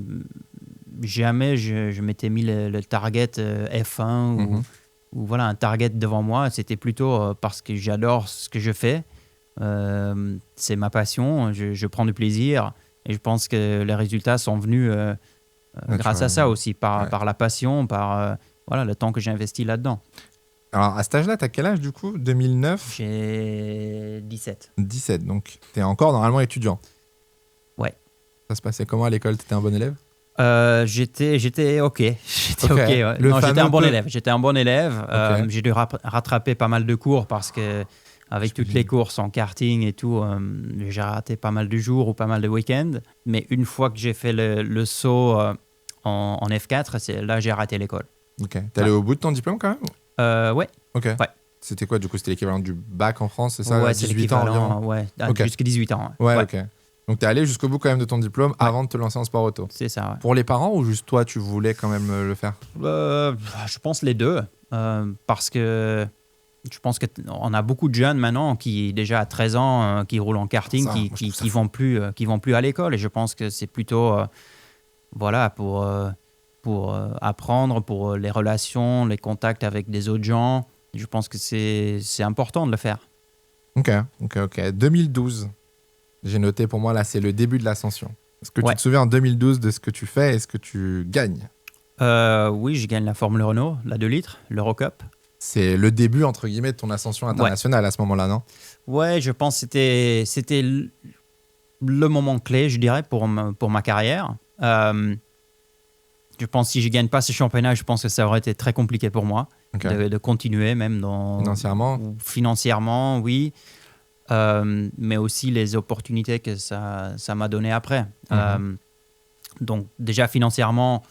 jamais je m'étais mis le target F1 ou voilà, un target devant moi. C'était plutôt parce que j'adore ce que je fais. C'est ma passion, je prends du plaisir et je pense que les résultats sont venus grâce à ça aussi, par la passion, par voilà, le temps que j'ai investi là-dedans. Alors, à cet âge-là, tu as quel âge du coup? 2009? J'ai 17. 17, donc tu es encore normalement étudiant. Ouais. Ça se passait comment à l'école? Tu étais un bon élève? J'étais OK. Ouais. Non, j'étais un bon élève. J'étais un bon élève. J'ai dû rattraper pas mal de cours parce que avec toutes les courses en karting et tout, j'ai raté pas mal de jours ou pas mal de week-ends. Mais une fois que j'ai fait le saut en F4, là, j'ai raté l'école. Ok. T'es allé au bout de ton diplôme quand même? Ouais. Ok. Ouais. C'était quoi du coup? C'était l'équivalent du bac en France, c'est ça? Ouais, 18 ans environ? Ouais, Okay. jusqu'à 18 ans. Ouais, ok. Donc t'es allé jusqu'au bout quand même de ton diplôme avant de te lancer en sport auto? C'est ça, ouais. Pour les parents ou juste toi, tu voulais quand même le faire? Je pense les deux. Parce que je pense qu'on a beaucoup de jeunes maintenant qui, déjà à 13 ans, qui roulent en karting, qui vont plus à l'école. Et je pense que c'est plutôt voilà, pour apprendre, pour les relations, les contacts avec des autres gens. Je pense que c'est important de le faire. Ok. 2012, j'ai noté pour moi, là, c'est le début de l'ascension. Est-ce que tu te souviens en 2012 de ce que tu fais? Est-ce que tu gagnes? Oui, je gagne la Formule Renault, la 2 litres, l'Eurocup. C'est le début, entre guillemets, de ton ascension internationale à ce moment-là, non? Ouais, je pense que c'était le moment clé, je dirais, pour ma carrière. Je pense que si je ne gagne pas ce championnat, je pense que ça aurait été très compliqué pour moi de continuer, même financièrement, oui. Mais aussi les opportunités que ça m'a donné après. Donc déjà financièrement,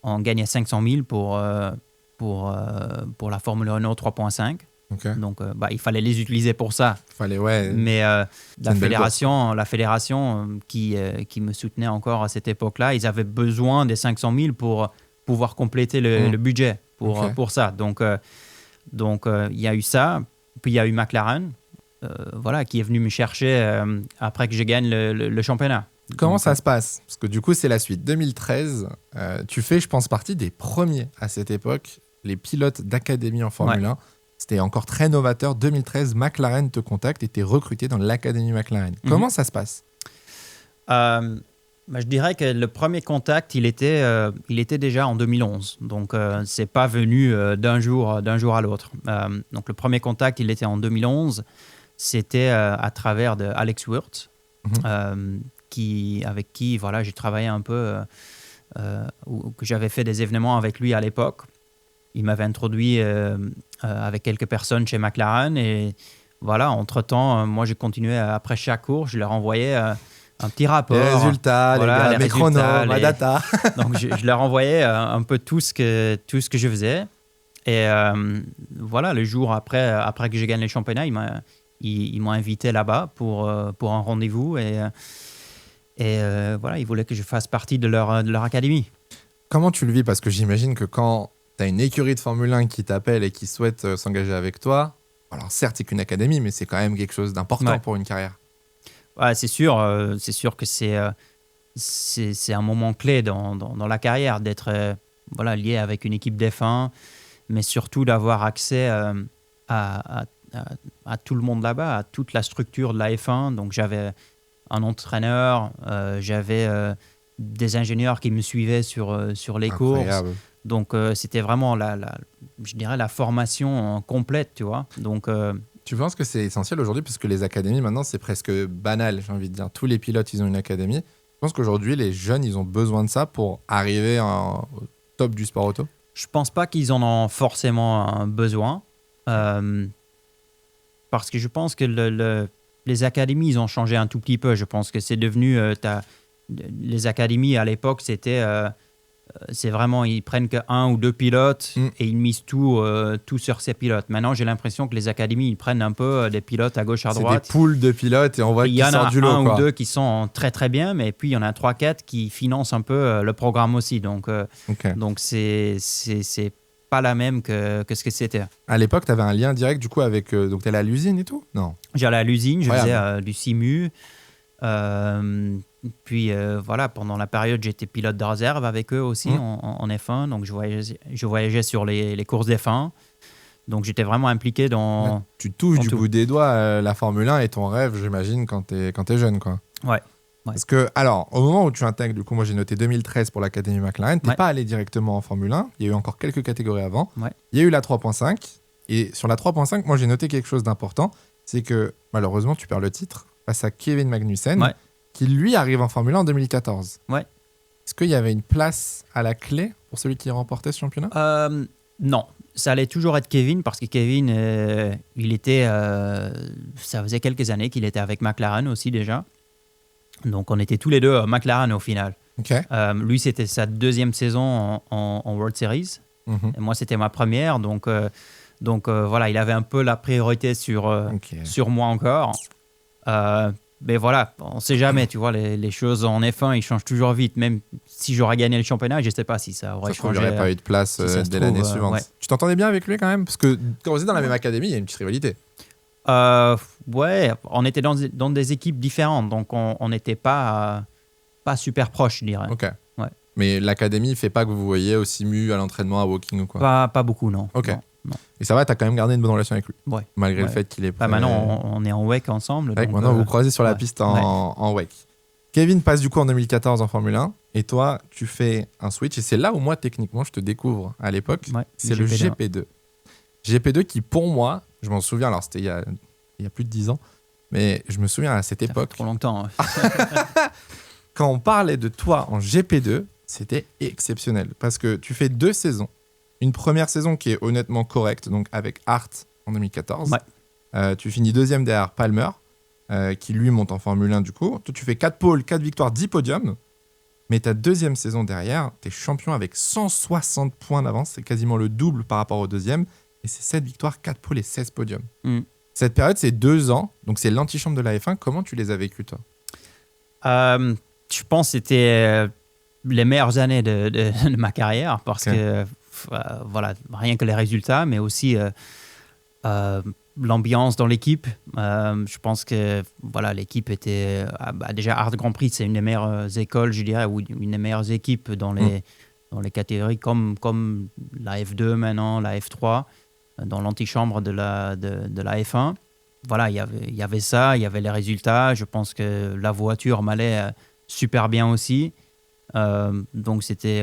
on gagnait 500 000 pour la Formule Renault 3.5. Okay. Donc il fallait les utiliser pour ça. Mais la fédération qui me soutenait encore à cette époque-là, ils avaient besoin des 500 000 pour pouvoir compléter le budget pour ça. Donc il y a eu ça. Puis il y a eu McLaren qui est venu me chercher après que je gagne le championnat. Comment ça se passe? Parce que du coup, c'est la suite. 2013, tu fais, je pense, partie des premiers à cette époque, les pilotes d'académie en Formule 1. C'était encore très novateur. 2013, McLaren te contacte et tu es recruté dans l'académie McLaren. Comment ça se passe? Je dirais que le premier contact, il était déjà en 2011. Donc, c'est pas venu d'un jour à l'autre. Donc, le premier contact, il était en 2011. C'était à travers de Alex Wirtz. Avec qui j'ai travaillé un peu, que j'avais fait des événements avec lui à l'époque. Il m'avait introduit avec quelques personnes chez McLaren et voilà, entre-temps, moi j'ai continué après chaque cours, je leur envoyais un petit rapport. Les résultats, voilà, les chronos, ma data. Donc, je leur envoyais un peu tout ce que je faisais. Et voilà, le jour après que j'ai gagné le championnat, ils m'ont invité là-bas pour un rendez-vous. Et voilà, ils voulaient que je fasse partie de leur académie. Comment tu le vis? Parce que j'imagine que quand tu as une écurie de Formule 1 qui t'appelle et qui souhaite s'engager avec toi, alors certes, c'est qu'une académie, mais c'est quand même quelque chose d'important pour une carrière. Ouais, c'est sûr que c'est un moment clé dans la carrière d'être voilà, lié avec une équipe d'F1, mais surtout d'avoir accès à tout le monde là-bas, à toute la structure de la F1. Donc j'avais un entraîneur, j'avais des ingénieurs qui me suivaient sur les Incroyable. courses. Donc c'était vraiment je dirais la formation complète, tu vois. Donc tu penses que c'est essentiel aujourd'hui parce que les académies maintenant c'est presque banal, j'ai envie de dire. Tous les pilotes ils ont une académie. Je pense qu'aujourd'hui les jeunes ils ont besoin de ça pour arriver au top du sport auto. Je pense pas qu'ils en ont forcément un besoin parce que je pense que les académies ils ont changé un tout petit peu. Je pense que c'est devenu les académies à l'époque c'était c'est vraiment, ils prennent qu'un ou deux pilotes et ils misent tout sur ces pilotes. Maintenant, j'ai l'impression que les académies, ils prennent un peu des pilotes à gauche, à droite. C'est des poules de pilotes et on voit qu'ils sortent du lot. Il y en a un ou deux qui sont très très bien, mais puis il y en a 3-4 qui financent un peu le programme aussi. Donc c'est pas la même que ce que c'était. À l'époque, tu avais un lien direct du coup avec... donc tu allais à l'usine et tout? Non. J'allais à l'usine, je faisais du simu. Puis voilà, pendant la période, j'étais pilote de réserve avec eux aussi en F1. Donc je voyageais sur les courses d'F1. Donc j'étais vraiment impliqué dans... Ouais, tu touches du bout des doigts la Formule 1 et ton rêve, j'imagine, quand t'es jeune, quoi. Ouais. Parce que, alors, au moment où tu intègres, du coup, moi j'ai noté 2013 pour l'Académie McLaren, t'es pas allé directement en Formule 1. Il y a eu encore quelques catégories avant. Ouais. Il y a eu la 3.5. Et sur la 3.5, moi j'ai noté quelque chose d'important. C'est que, malheureusement, tu perds le titre face à Kevin Magnussen. Ouais. Qui lui arrive en Formule 1 en 2014. Ouais. Est-ce qu'il y avait une place à la clé pour celui qui remportait ce championnat? Non, ça allait toujours être Kevin parce que Kevin, il était, ça faisait quelques années qu'il était avec McLaren aussi déjà. Donc on était tous les deux à McLaren au final. Okay. Lui, c'était sa deuxième saison en World Series. Mm-hmm. Et moi, c'était ma première. Donc voilà, il avait un peu la priorité sur moi encore. Mais voilà, on ne sait jamais, tu vois, les choses en F1, ils changent toujours vite. Même si j'aurais gagné le championnat, je ne sais pas si ça aurait changé. Il n'y aurait pas eu de place dès l'année suivante. Ouais. Tu t'entendais bien avec lui quand même? Parce que quand vous êtes dans la même académie, il y a une petite rivalité. Ouais, on était dans des équipes différentes, donc on n'était pas super proches, je dirais. Ok. Ouais. Mais l'académie ne fait pas que vous voyez au simu, à l'entraînement, à walking ou quoi? Pas beaucoup, non. Ok. Non. Et ça va, tu as quand même gardé une bonne relation avec lui? Ouais. Malgré le fait qu'il est... Maintenant, on est en WEC ensemble. Donc, maintenant, vous croisez sur la piste en WEC. Kevin passe du coup en 2014 en Formule 1 et toi, tu fais un switch. Et c'est là où moi, techniquement, je te découvre à l'époque. Ouais, c'est le GP2. GP2 qui, pour moi, je m'en souviens, alors c'était il y a plus de 10 ans, mais je me souviens à cette époque... Ça fait trop longtemps. Quand on parlait de toi en GP2, c'était exceptionnel parce que tu fais 2 saisons. Une première saison qui est honnêtement correcte, donc avec Hart en 2014. Ouais. Tu finis deuxième derrière Palmer, qui lui monte en Formule 1 du coup. Toi, tu fais 4 pôles, 4 victoires, 10 podiums. Mais ta deuxième saison derrière, tu es champion avec 160 points d'avance. C'est quasiment le double par rapport au deuxième. Et c'est 7 victoires, 4 pôles et 16 podiums. Cette période, c'est 2 ans. Donc, c'est l'antichambre de la F1. Comment tu les as vécues, toi? Je pense que c'était les meilleures années de ma carrière parce que voilà, rien que les résultats, mais aussi l'ambiance dans l'équipe. Je pense que voilà, l'équipe était... déjà, Hart Grand Prix, c'est une des meilleures écoles, je dirais, ou une des meilleures équipes dans les catégories comme la F2 maintenant, la F3, dans l'antichambre de la F1. Voilà, il y avait ça, il y avait les résultats. Je pense que la voiture m'allait super bien aussi. Donc, c'était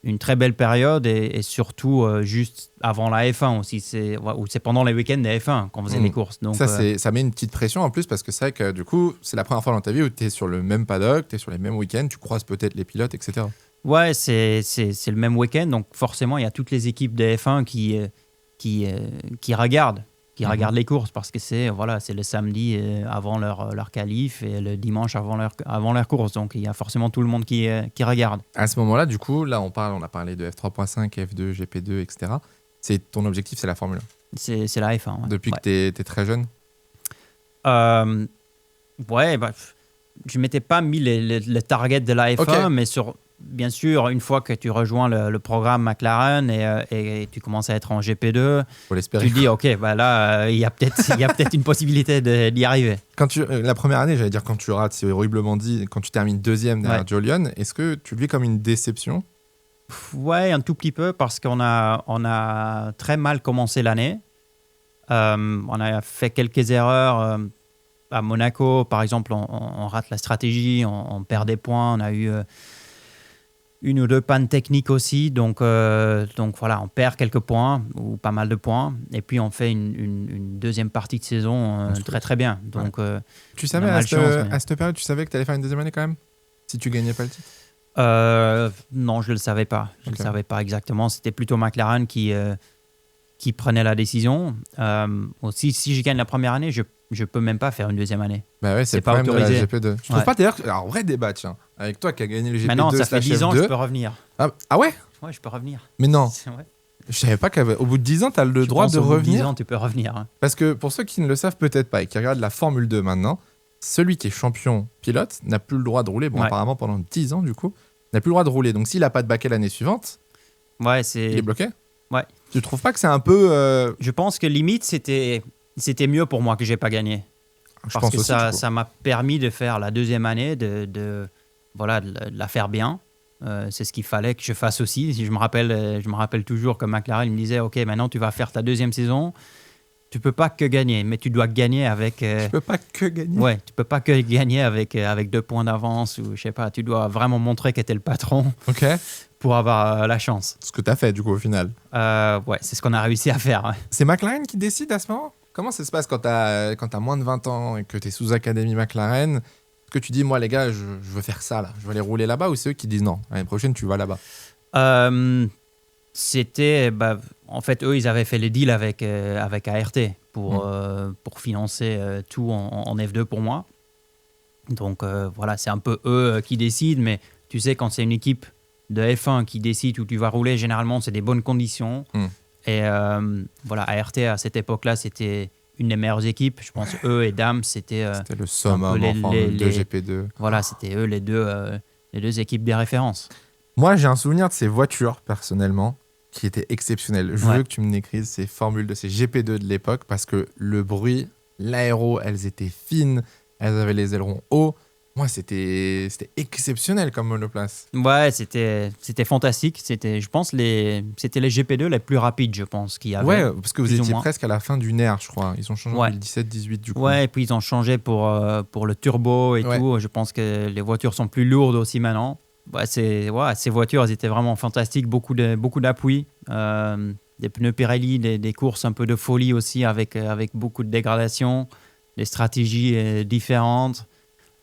une très belle période et surtout juste avant la F1 aussi. C'est pendant les week-ends des F1 qu'on faisait les courses. Donc, ça met une petite pression en plus parce que c'est vrai que du coup, c'est la première fois dans ta vie où tu es sur le même paddock, tu es sur les mêmes week-ends, tu croises peut-être les pilotes, etc. Ouais, c'est le même week-end. Donc forcément, il y a toutes les équipes des F1 qui regardent qui regardent les courses parce que c'est le samedi avant leur qualif et le dimanche avant leur course. Donc, il y a forcément tout le monde qui regarde. À ce moment-là, du coup, là, on a parlé de F3.5, F2, GP2, etc. Ton objectif, c'est la Formule 1. C'est la F1. Ouais. Depuis que tu es très jeune. Ouais, je ne m'étais pas mis le target de la F1, mais bien sûr, une fois que tu rejoins le programme McLaren et tu commences à être en GP2, faut l'espérer. Tu te dis, OK, là, il y a peut-être une possibilité d'y arriver. La première année, j'allais dire quand tu rates, c'est horriblement dit, quand tu termines deuxième derrière Jolion, est-ce que tu le vis comme une déception ? Ouais, un tout petit peu, parce qu'on a très mal commencé l'année. On a fait quelques erreurs. À Monaco, par exemple, on rate la stratégie, on perd des points, on a eu une ou deux pannes techniques aussi, donc voilà, on perd quelques points ou pas mal de points, et puis on fait une deuxième partie de saison très très bien. Donc, tu savais à cette période, tu savais que tu allais faire une deuxième année quand même, si tu gagnais pas le titre ? Non, je ne le savais pas. Je ne le savais pas exactement. C'était plutôt McLaren qui prenait la décision. Aussi, si je gagne la première année, je ne peux même pas faire une deuxième année. Bah ouais, c'est pas autorisé. De la GP2. Je trouve pas d'ailleurs. Alors, vrai débat, tiens. Avec toi qui as gagné le GP2. Maintenant, ça fait 10 ans que je peux revenir. Ah ouais ? Ouais, je peux revenir. Mais non. Je savais pas qu'au bout de 10 ans, tu as le droit de revenir. Au bout de 10 ans, tu peux revenir. Hein. Parce que pour ceux qui ne le savent peut-être pas et qui regardent la Formule 2 maintenant, celui qui est champion pilote n'a plus le droit de rouler. Bon, apparemment, pendant 10 ans, du coup, n'a plus le droit de rouler. Donc, s'il n'a pas de baquet l'année suivante, il est bloqué. Ouais. Tu trouves pas que c'est un peu... Je pense que limite, c'était mieux pour moi que j'ai pas gagné. Parce que ça m'a permis de faire la deuxième année, de la faire bien. C'est ce qu'il fallait que je fasse aussi. Je me rappelle toujours que McLaren il me disait, OK, maintenant tu vas faire ta deuxième saison. Tu peux pas que gagner, mais tu dois gagner avec... Tu peux pas que gagner. Ouais, tu peux pas que gagner avec 2 points d'avance ou je sais pas. Tu dois vraiment montrer que tu es le patron. OK. Pour avoir la chance. Ce que tu as fait, du coup, au final. Ouais, c'est ce qu'on a réussi à faire. Ouais. C'est McLaren qui décide à ce moment ? Comment ça se passe quand tu as moins de 20 ans et que tu es sous Académie McLaren ? Est-ce que tu dis, moi, les gars, je veux faire ça, là. Je veux aller rouler là-bas, ou c'est eux qui disent non, l'année prochaine, tu vas là-bas ? C'était... en fait, eux, ils avaient fait le deal avec ART pour financer tout en F2 pour moi. Donc, voilà, c'est un peu eux qui décident, mais tu sais, quand c'est une équipe de F1 qui décide où tu vas rouler, généralement, c'est des bonnes conditions. Et voilà, ART, à cette époque-là, c'était une des meilleures équipes. Je pense eux et Dam, c'était le summum en Formule 2, GP2. Voilà, c'était eux les deux équipes des références. Moi, j'ai un souvenir de ces voitures, personnellement, qui étaient exceptionnelles. Je veux que tu me décrives ces Formule 2, ces GP2 de l'époque, parce que le bruit, l'aéro, elles étaient fines, elles avaient les ailerons hauts. Moi, c'était exceptionnel comme monoplace. Ouais, c'était fantastique. Je pense c'était les GP2 les plus rapides, je pense, qu'il y avait. Ouais, parce que vous étiez presque à la fin d'une ère, je crois. Ils ont changé en 2017-18 du coup. Ouais, et puis ils ont changé pour le turbo et tout. Je pense que les voitures sont plus lourdes aussi maintenant. Ces voitures, elles étaient vraiment fantastiques. Beaucoup d'appui. Des pneus Pirelli, des courses un peu de folie aussi avec beaucoup de dégradation. Des stratégies différentes.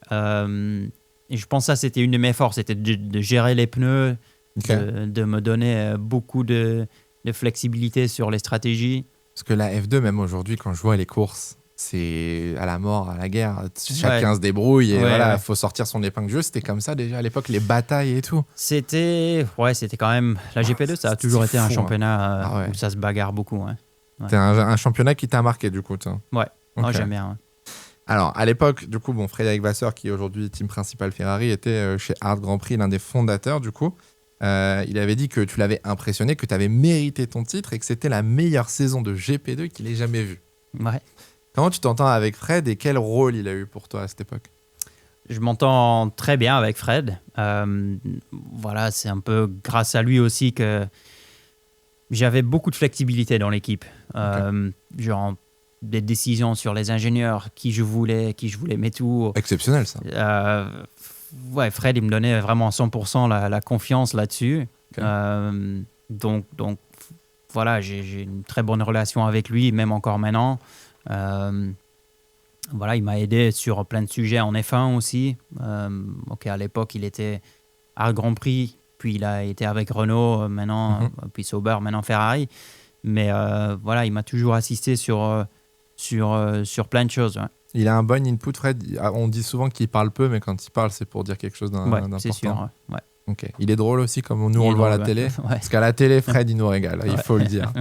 Et je pense que ça, c'était une de mes forces, c'était de gérer les pneus, de me donner beaucoup de flexibilité sur les stratégies. Parce que la F2, même aujourd'hui, quand je vois les courses, c'est à la mort, à la guerre, chacun se débrouille et il faut sortir son épingle du jeu. C'était comme ça déjà à l'époque, les batailles et tout. C'était quand même... La GP2, ça a toujours été un championnat où ça se bagarre beaucoup. Ouais. C'était un championnat qui t'a marqué du coup, toi. Ouais, j'aime bien. Ouais. Alors, à l'époque, du coup, Frédéric Vasseur, qui est aujourd'hui team principal Ferrari, était chez Hard Grand Prix, l'un des fondateurs, du coup. Il avait dit que tu l'avais impressionné, que tu avais mérité ton titre et que c'était la meilleure saison de GP2 qu'il ait jamais vue. Ouais. Comment tu t'entends avec Fred et quel rôle il a eu pour toi à cette époque ? Je m'entends très bien avec Fred. Voilà, c'est un peu grâce à lui aussi que j'avais beaucoup de flexibilité dans l'équipe. Genre... des décisions sur les ingénieurs, qui je voulais mettre où. Exceptionnel, ça. Ouais, Fred, il me donnait vraiment 100% la confiance là-dessus. Donc, voilà, j'ai une très bonne relation avec lui, même encore maintenant. Voilà, il m'a aidé sur plein de sujets en F1 aussi. À l'époque, il était à Grand Prix, puis il a été avec Renault, maintenant, puis Sauber, maintenant Ferrari. Mais voilà, il m'a toujours assisté sur sur plein de choses. Ouais. Il a un bon input, Fred. On dit souvent qu'il parle peu, mais quand il parle, c'est pour dire quelque chose d'important. C'est sûr. Ouais. Ok. Il est drôle aussi, comme nous on le voit à la télé. Ouais. Parce qu'à la télé, Fred, il nous régale, il faut le dire.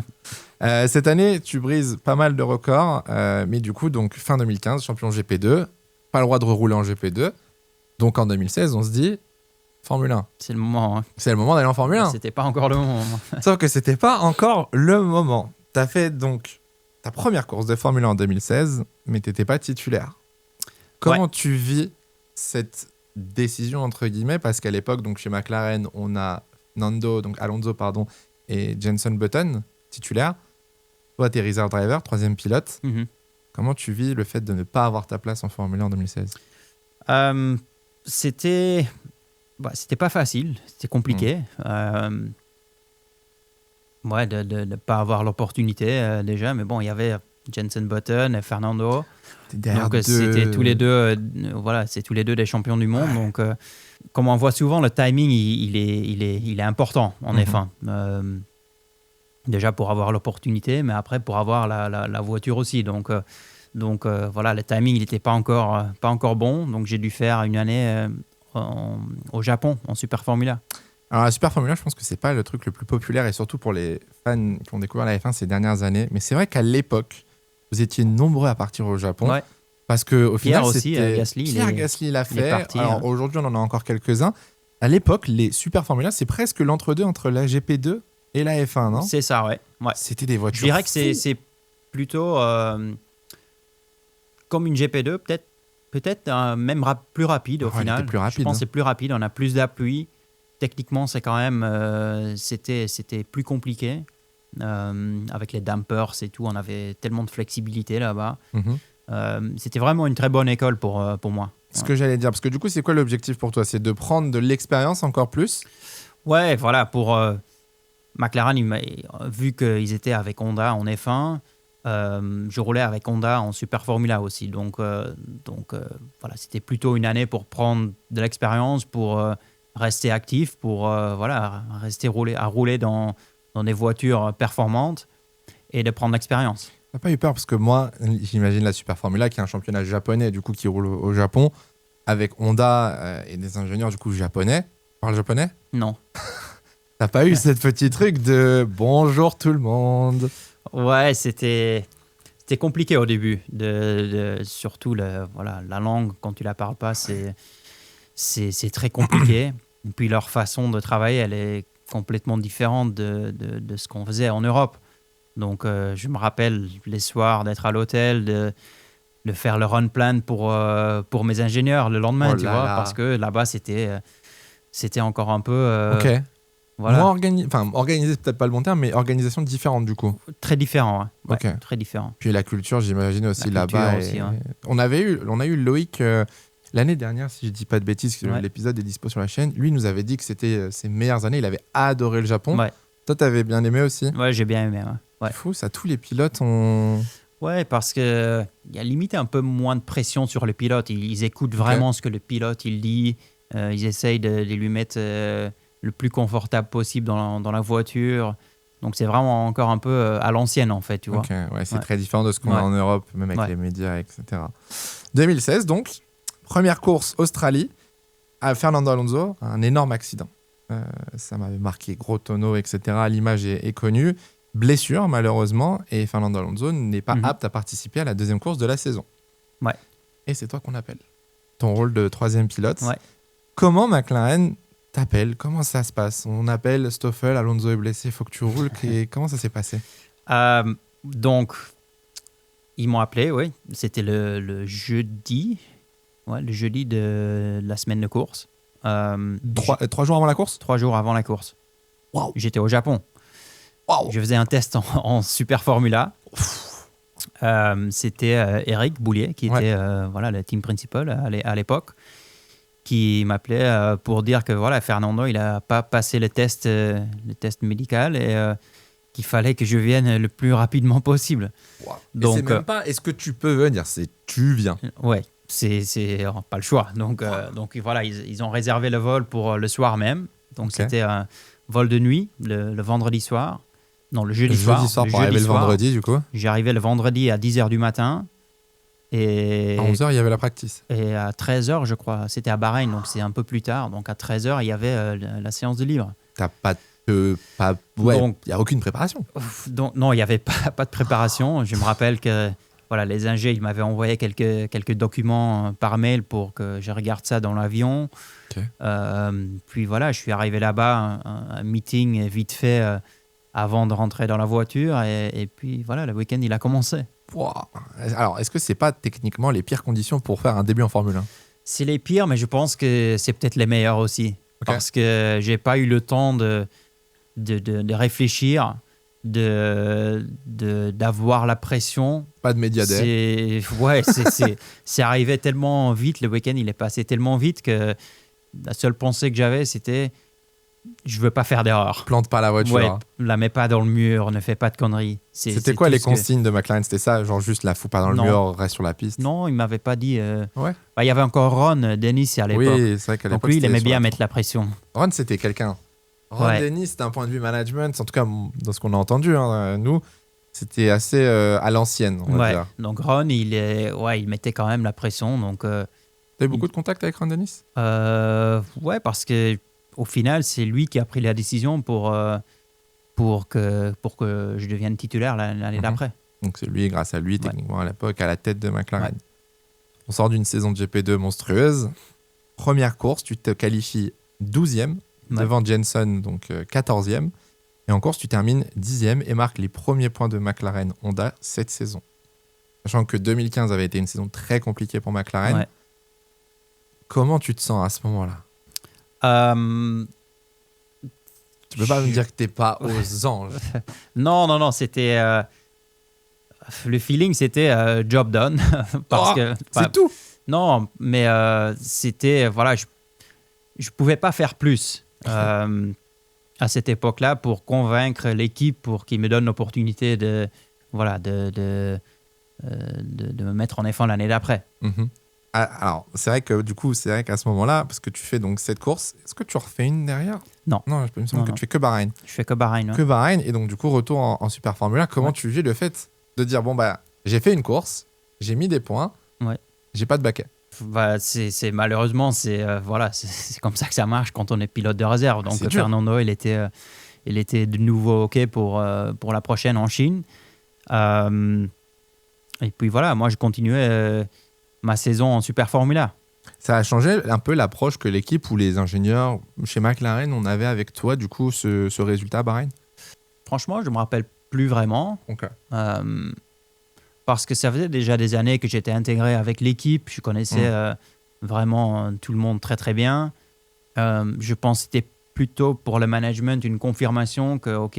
Cette année, tu brises pas mal de records, mais du coup, donc fin 2015, champion GP2, pas le droit de rerouler en GP2. Donc en 2016, on se dit Formule 1. C'est le moment. Hein. C'est le moment d'aller en Formule 1. C'était pas encore le moment. Sauf que c'était pas encore le moment. Tu as fait donc ta première course de Formule 1 en 2016, mais tu n'étais pas titulaire. Comment tu vis cette décision, entre guillemets, parce qu'à l'époque, donc chez McLaren, on a Alonso, et Jenson Button, titulaire. Toi, tu es reserve driver, 3e pilote. Mm-hmm. Comment tu vis le fait de ne pas avoir ta place en Formule 1 en 2016 ? C'était pas facile, c'était compliqué. De ne pas avoir l'opportunité déjà, mais bon, il y avait Jenson Button et Fernando. Donc c'était tous les deux, c'est tous les deux des champions du monde. Donc, comme on voit souvent, le timing il est important en F1. Déjà pour avoir l'opportunité, mais après pour avoir la voiture aussi. Donc, le timing il n'était pas encore bon. Donc j'ai dû faire une année au Japon en Super Formula. Alors la Super Formula, je pense que c'est pas le truc le plus populaire, et surtout pour les fans qui ont découvert la F1 ces dernières années. Mais c'est vrai qu'à l'époque, vous étiez nombreux à partir au Japon. Ouais. Parce qu'au final, Pierre Gasly l'a fait. Parti, alors aujourd'hui, on en a encore quelques-uns. À l'époque, les Super Formula, c'est presque l'entre-deux entre la GP2 et la F1, non ? C'est ça, ouais. C'était des voitures. Je dirais que c'est plutôt comme une GP2, peut-être même plus rapide au final. Plus rapide, je pense que c'est plus rapide, on a plus d'appui. Techniquement, c'est quand même c'était plus compliqué. Avec les dampers et tout, on avait tellement de flexibilité là-bas. C'était vraiment une très bonne école pour moi. Ce que j'allais dire, parce que du coup, c'est quoi l'objectif pour toi ? C'est de prendre de l'expérience encore plus ? Ouais, voilà, pour McLaren, vu qu'ils étaient avec Honda en F1, je roulais avec Honda en Super Formula aussi. Donc, c'était plutôt une année pour prendre de l'expérience, pour rester actif, pour rester à rouler dans des voitures performantes et de prendre l'expérience. T'as pas eu peur, parce que moi, j'imagine la Super Formula qui est un championnat japonais, du coup, qui roule au Japon, avec Honda et des ingénieurs, du coup, japonais. Tu parles japonais ? Non. T'as pas eu cette petit truc de bonjour tout le monde ? Ouais, c'était compliqué au début. Surtout la langue, quand tu la parles pas, c'est très compliqué. Et puis leur façon de travailler, elle est complètement différente de ce qu'on faisait en Europe. Donc, je me rappelle les soirs d'être à l'hôtel, de faire le run plan pour mes ingénieurs le lendemain, tu vois, parce que là-bas, c'était encore un peu... Ok. Voilà. Moins organisé, c'est peut-être pas le bon terme, mais organisation différente du coup. Très différent, ouais. Okay. Très différent. Puis la culture, j'imagine aussi là-bas. Aussi, ouais. On a eu Loïc l'année dernière, si je dis pas de bêtises, l'épisode est dispo sur la chaîne. Lui nous avait dit que c'était ses meilleures années. Il avait adoré le Japon. Ouais. Toi, t'avais bien aimé aussi ? Ouais, j'ai bien aimé. Ouais. C'est fou, ça. Tous les pilotes ont. Ouais, parce que il y a limite un peu moins de pression sur le pilote. Ils écoutent vraiment ce que le pilote il dit. Ils essayent de lui mettre le plus confortable possible dans la voiture. Donc, c'est vraiment encore un peu à l'ancienne, en fait, tu vois. Ouais, c'est très différent de ce qu'on a en Europe, même avec les médias, etc. 2016, donc, première course Australie, à Fernando Alonso, un énorme accident. Ça m'avait marqué, gros tonneau, etc. L'image est connue. Blessure, malheureusement, et Fernando Alonso n'est pas apte à participer à la deuxième course de la saison. Ouais. Et c'est toi qu'on appelle. Ton rôle de 3e pilote. Ouais. Comment McLaren t'appelle ? Comment ça se passe ? On appelle Stoffel, Alonso est blessé, il faut que tu roules. Comment ça s'est passé ? Donc, ils m'ont appelé, oui. C'était le jeudi. Ouais, le jeudi de la semaine de course. 3 jours avant la course ? 3 jours avant la course. Wow. J'étais au Japon. Wow. Je faisais un test en Super Formula. C'était Eric Boulier, qui était le team principal à l'époque, qui m'appelait pour dire que Fernando, il n'a pas passé le test médical et qu'il fallait que je vienne le plus rapidement possible. Wow. Donc, et c'est même pas est-ce que tu peux venir, c'est tu viens. Ouais, c'est pas le choix. Donc ils ont réservé le vol pour le soir même. Donc c'était un vol de nuit, le vendredi soir. Non, le jeudi soir. Pour arriver le vendredi, du coup. J'arrivais le vendredi à 10h du matin. Et à 11h, il y avait la practice. Et à 13h, je crois, c'était à Bahreïn, donc c'est un peu plus tard. Donc à 13h, il y avait la séance de libre. T'as il n'y a aucune préparation. Donc, non, il n'y avait pas de préparation. Je me rappelle que voilà, les ingés, ils m'avaient envoyé quelques documents par mail pour que je regarde ça dans l'avion. Okay. Puis voilà, je suis arrivé là-bas, un meeting vite fait avant de rentrer dans la voiture. Et puis voilà, le week-end, il a commencé. Wow. Alors, est-ce que c'est pas techniquement les pires conditions pour faire un début en Formule 1 ? C'est les pires, mais je pense que c'est peut-être les meilleurs aussi. Okay. Parce que j'ai pas eu le temps de réfléchir, d'avoir la pression. Pas de média day. C'est arrivé tellement vite, le week-end il est passé tellement vite que la seule pensée que j'avais c'était je veux pas faire d'erreur. Plante pas la voiture. Ouais, la mets pas dans le mur, ne fais pas de conneries. C'était quoi les consignes de McLaren ? C'était ça, genre juste la fous pas dans le mur, reste sur la piste ? Non, il m'avait pas dit. Ouais. Il y avait encore Ron Dennis à l'époque. Oui, c'est vrai qu'à l'époque. Donc lui, il aimait bien mettre la pression. Ron, c'était quelqu'un. Ron Dennis, d'un point de vue management, en tout cas dans ce qu'on a entendu, nous, c'était assez à l'ancienne, on va dire. Donc Ron, il mettait quand même la pression. Donc. T'as eu beaucoup de contacts avec Ron Dennis ? Ouais, parce que au final, c'est lui qui a pris la décision pour que je devienne titulaire l'année d'après. Donc c'est lui, grâce à lui, techniquement, à l'époque, à la tête de McLaren. Ouais. On sort d'une saison de GP2 monstrueuse. Première course, tu te qualifies 12e devant Jenson, donc 14e. Et en course, tu termines 10e et marques les premiers points de McLaren Honda cette saison. Sachant que 2015 avait été une saison très compliquée pour McLaren. Ouais. Comment tu te sens à ce moment-là ? Tu peux pas me dire que t'es pas aux anges. Non, c'était le feeling, c'était job done parce que c'est tout. Non, mais c'était voilà, je pouvais pas faire plus à cette époque-là pour convaincre l'équipe pour qu'ils me donnent l'opportunité de me mettre en F1 l'année d'après. Mm-hmm. Alors, c'est vrai qu'à ce moment-là, parce que tu fais donc cette course, est-ce que tu refais une derrière ? Non. Non, il me semble que tu fais que Bahreïn. Je fais que Bahreïn. Que Bahreïn, et donc du coup, retour en Super Formula. Comment tu vis le fait de dire, j'ai fait une course, j'ai mis des points, j'ai pas de baquet ? C'est malheureusement, c'est comme ça que ça marche quand on est pilote de réserve. Donc Fernando, il était de nouveau OK pour la prochaine en Chine. Et puis voilà, moi je continuais ma saison en Super Formula. Ça a changé un peu l'approche que l'équipe ou les ingénieurs chez McLaren on avait avec toi, du coup, ce résultat à Bahreïn ? Franchement, je ne me rappelle plus vraiment. Okay. Parce que ça faisait déjà des années que j'étais intégré avec l'équipe. Je connaissais vraiment tout le monde très, très bien. Je pense que c'était plutôt pour le management une confirmation que, OK...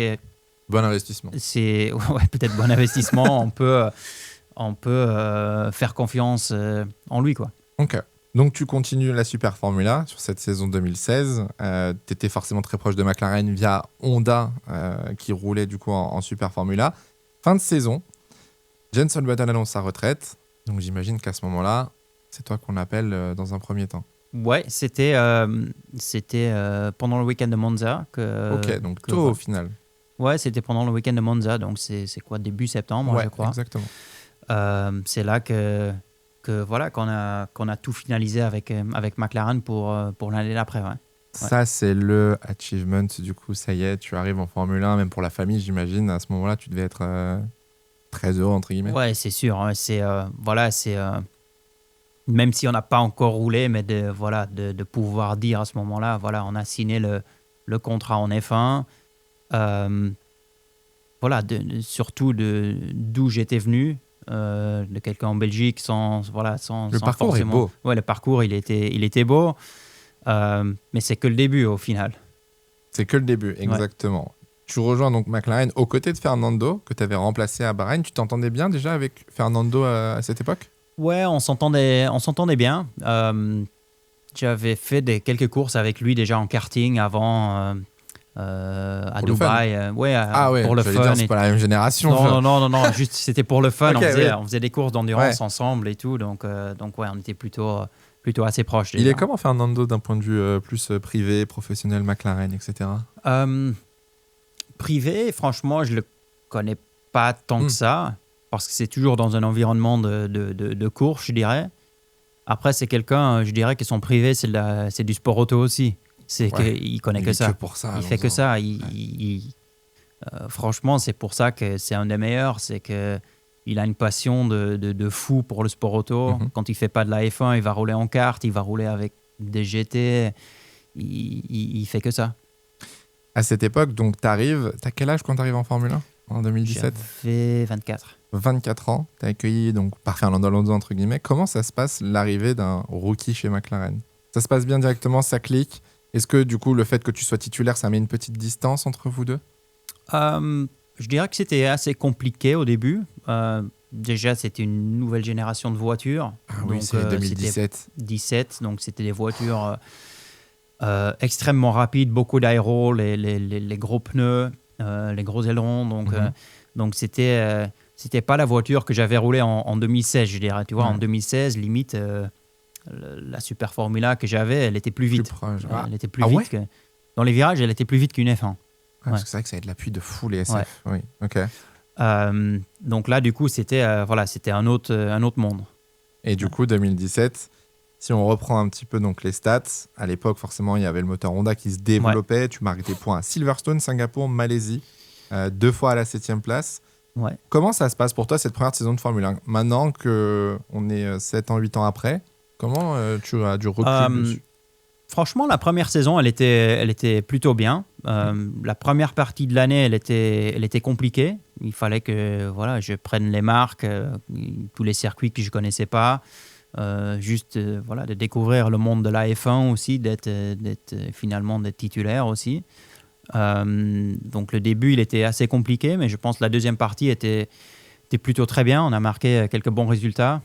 Bon investissement. C'est peut-être bon investissement. on peut faire confiance en lui, quoi. Ok. Donc, tu continues la Super Formula sur cette saison 2016. Tu étais forcément très proche de McLaren via Honda qui roulait du coup en Super Formula. Fin de saison, Jenson Button annonce sa retraite. Donc, j'imagine qu'à ce moment-là, c'est toi qu'on appelle dans un premier temps. Ouais, c'était pendant le week-end de Monza. Ok, donc tôt au final. Ouais, c'était pendant le week-end de Monza. Donc, c'est quoi, début septembre, je crois. Exactement. C'est là qu'on a tout finalisé avec McLaren pour l'année d'après. Ouais. Ça, c'est le achievement. Du coup, ça y est, tu arrives en Formule 1, même pour la famille, j'imagine. À ce moment-là, tu devais être très heureux, entre guillemets. Ouais, c'est sûr. Hein, même si on n'a pas encore roulé, mais de pouvoir dire à ce moment-là, on a signé le contrat en F1. Surtout d'où j'étais venu. De quelqu'un en Belgique sans le parcours forcément... est beau. Ouais, le parcours il était beau, mais c'est que le début au final. C'est que le début, exactement. Ouais. Tu rejoins donc McLaren aux côtés de Fernando que tu avais remplacé à Bahreïn. Tu t'entendais bien déjà avec Fernando à cette époque ? Ouais, on s'entendait bien. J'avais fait quelques courses avec lui déjà en karting avant. À Dubaï, pour le fun. C'est pas la même génération. Non, juste c'était pour le fun. On faisait des courses d'endurance ensemble et tout, donc on était plutôt assez proches. Il est comment Fernando d'un point de vue plus privé, professionnel, McLaren, etc. privé, franchement, je le connais pas tant que ça, parce que c'est toujours dans un environnement de course, je dirais. Après, c'est quelqu'un, je dirais que son privé, c'est du sport auto aussi. C'est qu'il connaît que ça. Pour ça. Il fait que ça. Franchement, c'est pour ça que c'est un des meilleurs. C'est qu'il a une passion de fou pour le sport auto. Quand il fait pas de la F1, il va rouler en kart, il va rouler avec des GT. Il fait que ça. À cette époque, donc t'as quel âge quand t'arrives en Formule 1 en 2017? J'avais 24. 24 ans, t'as accueilli donc par Fernando Alonso entre guillemets. Comment ça se passe l'arrivée d'un rookie chez McLaren? Ça se passe bien directement, ça clique? Est-ce que du coup le fait que tu sois titulaire, ça met une petite distance entre vous deux? Je dirais que c'était assez compliqué au début. Déjà, c'était une nouvelle génération de voitures. Ah oui, c'est 2017. 17, donc c'était des voitures extrêmement rapides, beaucoup d'aéro, les gros pneus, les gros ailerons. Donc c'était pas la voiture que j'avais roulée en 2016, je dirais. Tu vois, en 2016, limite, la Super Formula que j'avais, elle était plus vite. Elle était plus vite que... Dans les virages, elle était plus vite qu'une F1. Parce que c'est vrai que ça a de l'appui de fou, les SF. Oui, ok. Donc là, du coup, c'était un autre monde. Et du coup, 2017, si on reprend un petit peu donc, les stats, à l'époque, forcément, il y avait le moteur Honda qui se développait. Ouais. Tu marques des points à Silverstone, Singapour, Malaisie, 2 fois à la 7e place. Ouais. Comment ça se passe pour toi, cette première saison de Formule 1? Maintenant qu'on est 7 ans, 8 ans après, comment tu as du recul dessus? Franchement, la première saison, elle était plutôt bien. La première partie de l'année, elle était compliquée. Il fallait que je prenne les marques, tous les circuits que je ne connaissais pas. De découvrir le monde de la F1 aussi, d'être titulaire aussi. Donc le début, il était assez compliqué, mais je pense que la deuxième partie était plutôt très bien. On a marqué quelques bons résultats.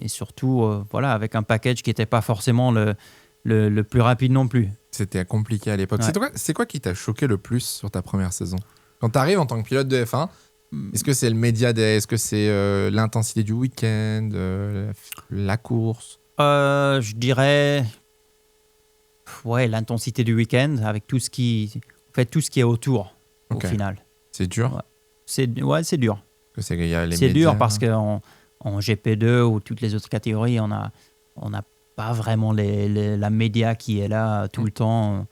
Et surtout, avec un package qui n'était pas forcément le plus rapide non plus. C'était compliqué à l'époque. Ouais. C'est quoi qui t'a choqué le plus sur ta première saison? Quand tu arrives en tant que pilote de F1, est-ce que c'est le Media Day? Est-ce que c'est l'intensité du week-end, la course? Je dirais l'intensité du week-end avec tout ce qui est autour au final. C'est dur? Ouais. C'est dur. C'est médias, dur parce qu'en GP2 ou toutes les autres catégories, on n'a pas vraiment la média qui est là tout le temps,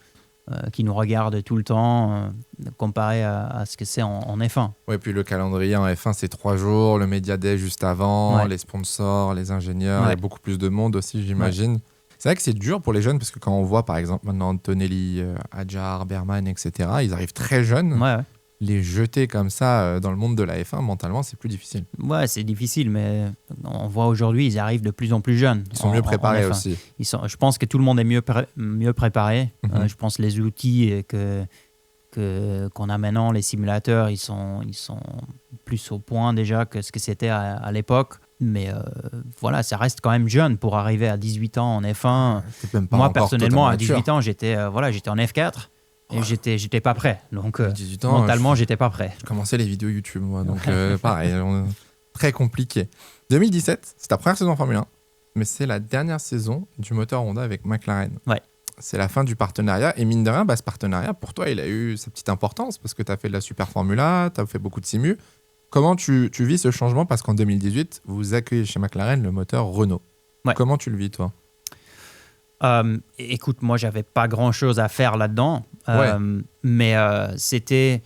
qui nous regarde tout le temps, comparé à ce que c'est en F1. Oui, puis le calendrier en F1, c'est 3 jours, le Media Day juste avant, les sponsors, les ingénieurs, il y a beaucoup plus de monde aussi, j'imagine. Ouais. C'est vrai que c'est dur pour les jeunes, parce que quand on voit, par exemple, maintenant Antonelli, Adjar, Berman, etc., ils arrivent très jeunes. Ouais. Les jeter comme ça dans le monde de la F1, mentalement, c'est plus difficile. Ouais, c'est difficile, mais on voit aujourd'hui, ils arrivent de plus en plus jeunes. Ils sont mieux préparés aussi. Je pense que tout le monde est mieux préparé. Je pense que les outils qu'on a maintenant, les simulateurs, ils sont plus au point déjà que ce que c'était à l'époque. Mais ça reste quand même jeune pour arriver à 18 ans en F1. Moi, personnellement, à 18 ans, j'étais en F4. Et j'étais pas prêt, donc 18 ans, mentalement j'étais pas prêt. Je commençais les vidéos YouTube moi, donc pareil, très compliqué. 2017, c'est ta première saison en Formule 1, mais c'est la dernière saison du moteur Honda avec McLaren. Ouais. C'est la fin du partenariat, et mine de rien, ce partenariat, pour toi, il a eu sa petite importance, parce que tu as fait de la Super Formula, tu as fait beaucoup de simu. Comment tu vis ce changement, parce qu'en 2018, vous accueillez chez McLaren le moteur Renault. Ouais. Comment tu le vis, toi? Écoute, moi, j'avais pas grand-chose à faire là-dedans, mais c'était...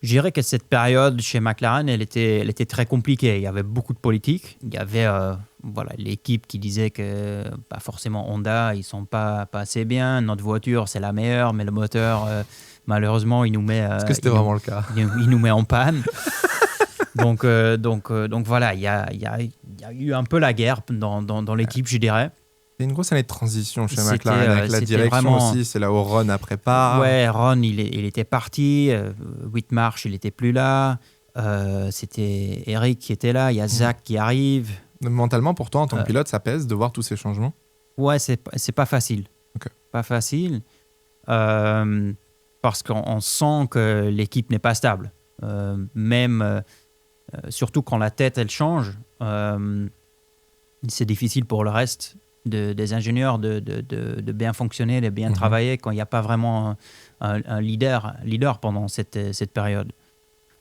Je dirais que cette période chez McLaren, elle était très compliquée. Il y avait beaucoup de politique. Il y avait l'équipe qui disait que pas forcément Honda, ils sont pas assez bien. Notre voiture, c'est la meilleure, mais le moteur, malheureusement, il nous met... Est-ce que c'était vraiment le cas? Il nous met en panne. Donc voilà, il y a eu un peu la guerre dans l'équipe, je dirais. C'est une grosse année de transition chez McLaren avec la direction vraiment... aussi. C'est là où Ron après part. Ouais, Ron, il était parti. Whitmarsh, il n'était plus là. C'était Eric qui était là. Il y a Zach qui arrive. Mentalement, pour toi, en tant que pilote, ça pèse de voir tous ces changements? Ouais, c'est pas facile. Okay. Pas facile. Parce qu'on sent que l'équipe n'est pas stable. Surtout quand la tête, elle change. C'est difficile pour le reste. des ingénieurs de bien fonctionner, de bien travailler quand il n'y a pas vraiment un leader pendant cette période.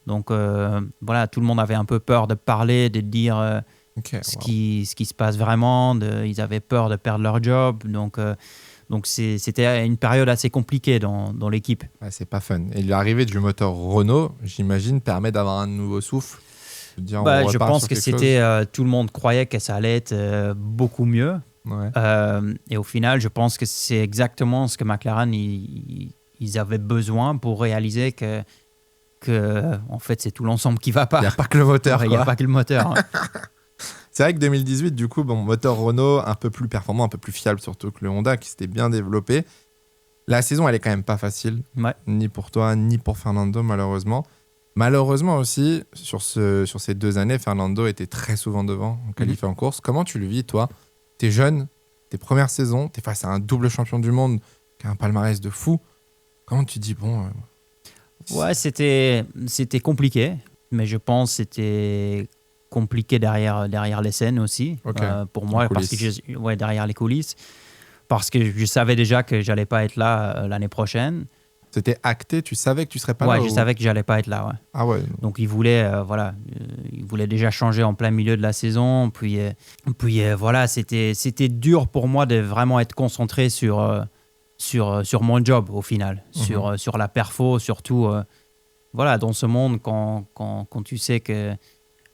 Donc voilà, tout le monde avait un peu peur de parler, de dire ce qui se passe vraiment. Ils avaient peur de perdre leur job. Donc c'était une période assez compliquée dans l'équipe. Ouais, c'est pas fun. Et l'arrivée du moteur Renault, j'imagine, permet d'avoir un nouveau souffle. Je pense que c'était tout le monde croyait que ça allait être beaucoup mieux. Ouais. Et au final, je pense que c'est exactement ce que McLaren ils avaient besoin pour réaliser que en fait, c'est tout l'ensemble qui va pas. Il n'y a pas que le moteur. Il n'y a pas que le moteur. Hein. C'est vrai que 2018, du coup, moteur Renault un peu plus performant, un peu plus fiable surtout que le Honda qui s'était bien développé. La saison, elle est quand même pas facile. Ouais. Ni pour toi, ni pour Fernando, malheureusement. Malheureusement aussi, sur ces 2 années, Fernando était très souvent devant en qualif et en course. Comment tu le vis, toi ? T'es jeune, tes premières saisons, t'es face à un double champion du monde qui a un palmarès de fou. Comment tu dis, Ouais, c'était compliqué, mais je pense que c'était compliqué derrière les scènes aussi, pour moi, parce que derrière les coulisses, parce que je savais déjà que j'allais pas être là l'année prochaine. C'était acté, tu savais que tu serais pas là? Ouais, je savais que j'allais pas être là. Ouais. Ah ouais. Donc il voulait déjà changer en plein milieu de la saison, puis voilà, c'était dur pour moi de vraiment être concentré sur mon job au final, sur la perfo, surtout voilà, dans ce monde quand tu sais que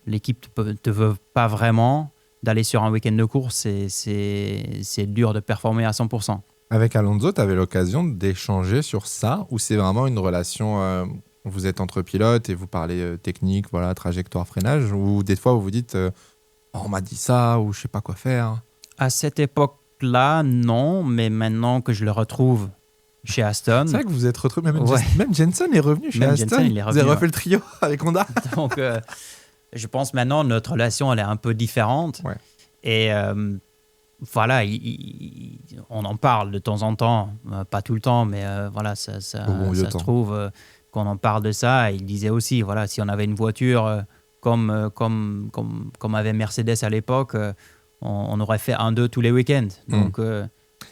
l'équipe te veut pas vraiment, d'aller sur un week-end de course, c'est dur de performer à 100%. Avec Alonso, tu avais l'occasion d'échanger sur ça, ou c'est vraiment une relation, vous êtes entre pilotes et vous parlez technique, voilà, trajectoire, freinage, ou des fois vous vous dites on m'a dit ça, ou je sais pas quoi faire? À cette époque-là, non, mais maintenant que je le retrouve chez Aston... C'est vrai que vous êtes retrouvés, même Jenson est revenu chez Aston. Jenson, il est revenu, vous avez refait le trio avec Honda. Donc, je pense maintenant notre relation, elle est un peu différente. Ouais. Et voilà, on en parle de temps en temps, pas tout le temps, mais voilà, ça se trouve qu'on en parle de ça. Et il disait aussi, voilà, si on avait une voiture comme avait Mercedes à l'époque, on aurait fait 1-2 tous les week-ends. Donc,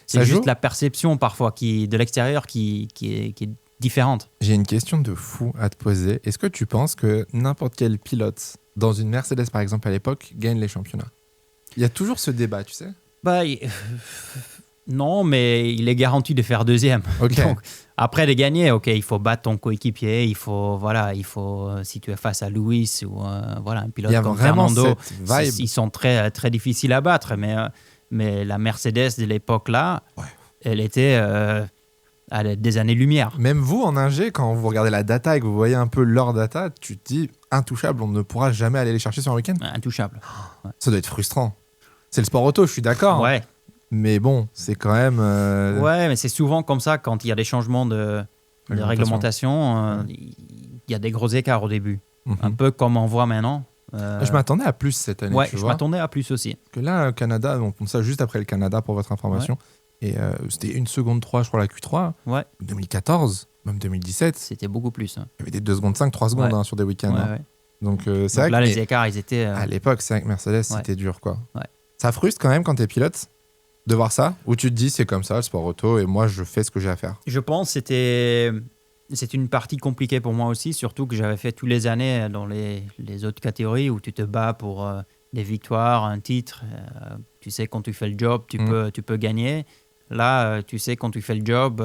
c'est juste la perception parfois de l'extérieur qui est différente. J'ai une question de fou à te poser. Est-ce que tu penses que n'importe quel pilote, dans une Mercedes par exemple à l'époque, gagne les championnats? Il y a toujours ce débat, tu sais. Non, mais il est garanti de faire deuxième. Okay. Donc, après de gagner, il faut battre ton coéquipier, il faut, si tu es face à Lewis ou un pilote comme Fernando, ils sont très, très difficiles à battre. Mais la Mercedes de l'époque-là, elle était à des années-lumière. Même vous, en ingé, quand vous regardez la data et que vous voyez un peu leur data, tu te dis, intouchable, on ne pourra jamais aller les chercher sur un week-end. Intouchable. Ouais. Ça doit être frustrant. C'est le sport auto, je suis d'accord. Ouais. Mais bon, c'est quand même... Ouais, mais c'est souvent comme ça, quand il y a des changements de réglementation, il y a des gros écarts au début. Un peu comme on voit maintenant. Je m'attendais à plus cette année, ouais, je m'attendais à plus aussi. Que là, au Canada, on compte ça juste après le Canada pour votre information. Ouais. Et c'était 1 seconde 3, je crois, la Q3. Ouais. 2014, même 2017. C'était beaucoup plus. Hein. Il y avait des 2 secondes 5, 3 secondes sur des week-ends. Ouais. Donc c'est vrai là, que les écarts, ils étaient... À l'époque, c'est vrai que Mercedes, c'était dur, quoi. Ouais. Ça frustre quand même quand t'es pilote de voir ça, ou tu te dis c'est comme ça le sport auto et moi je fais ce que j'ai à faire? Je pense que c'est une partie compliquée pour moi aussi, surtout que j'avais fait toutes les années dans les autres catégories où tu te bats pour des victoires, un titre. Tu sais, quand tu fais le job, tu peux gagner. Là, tu sais, quand tu fais le job,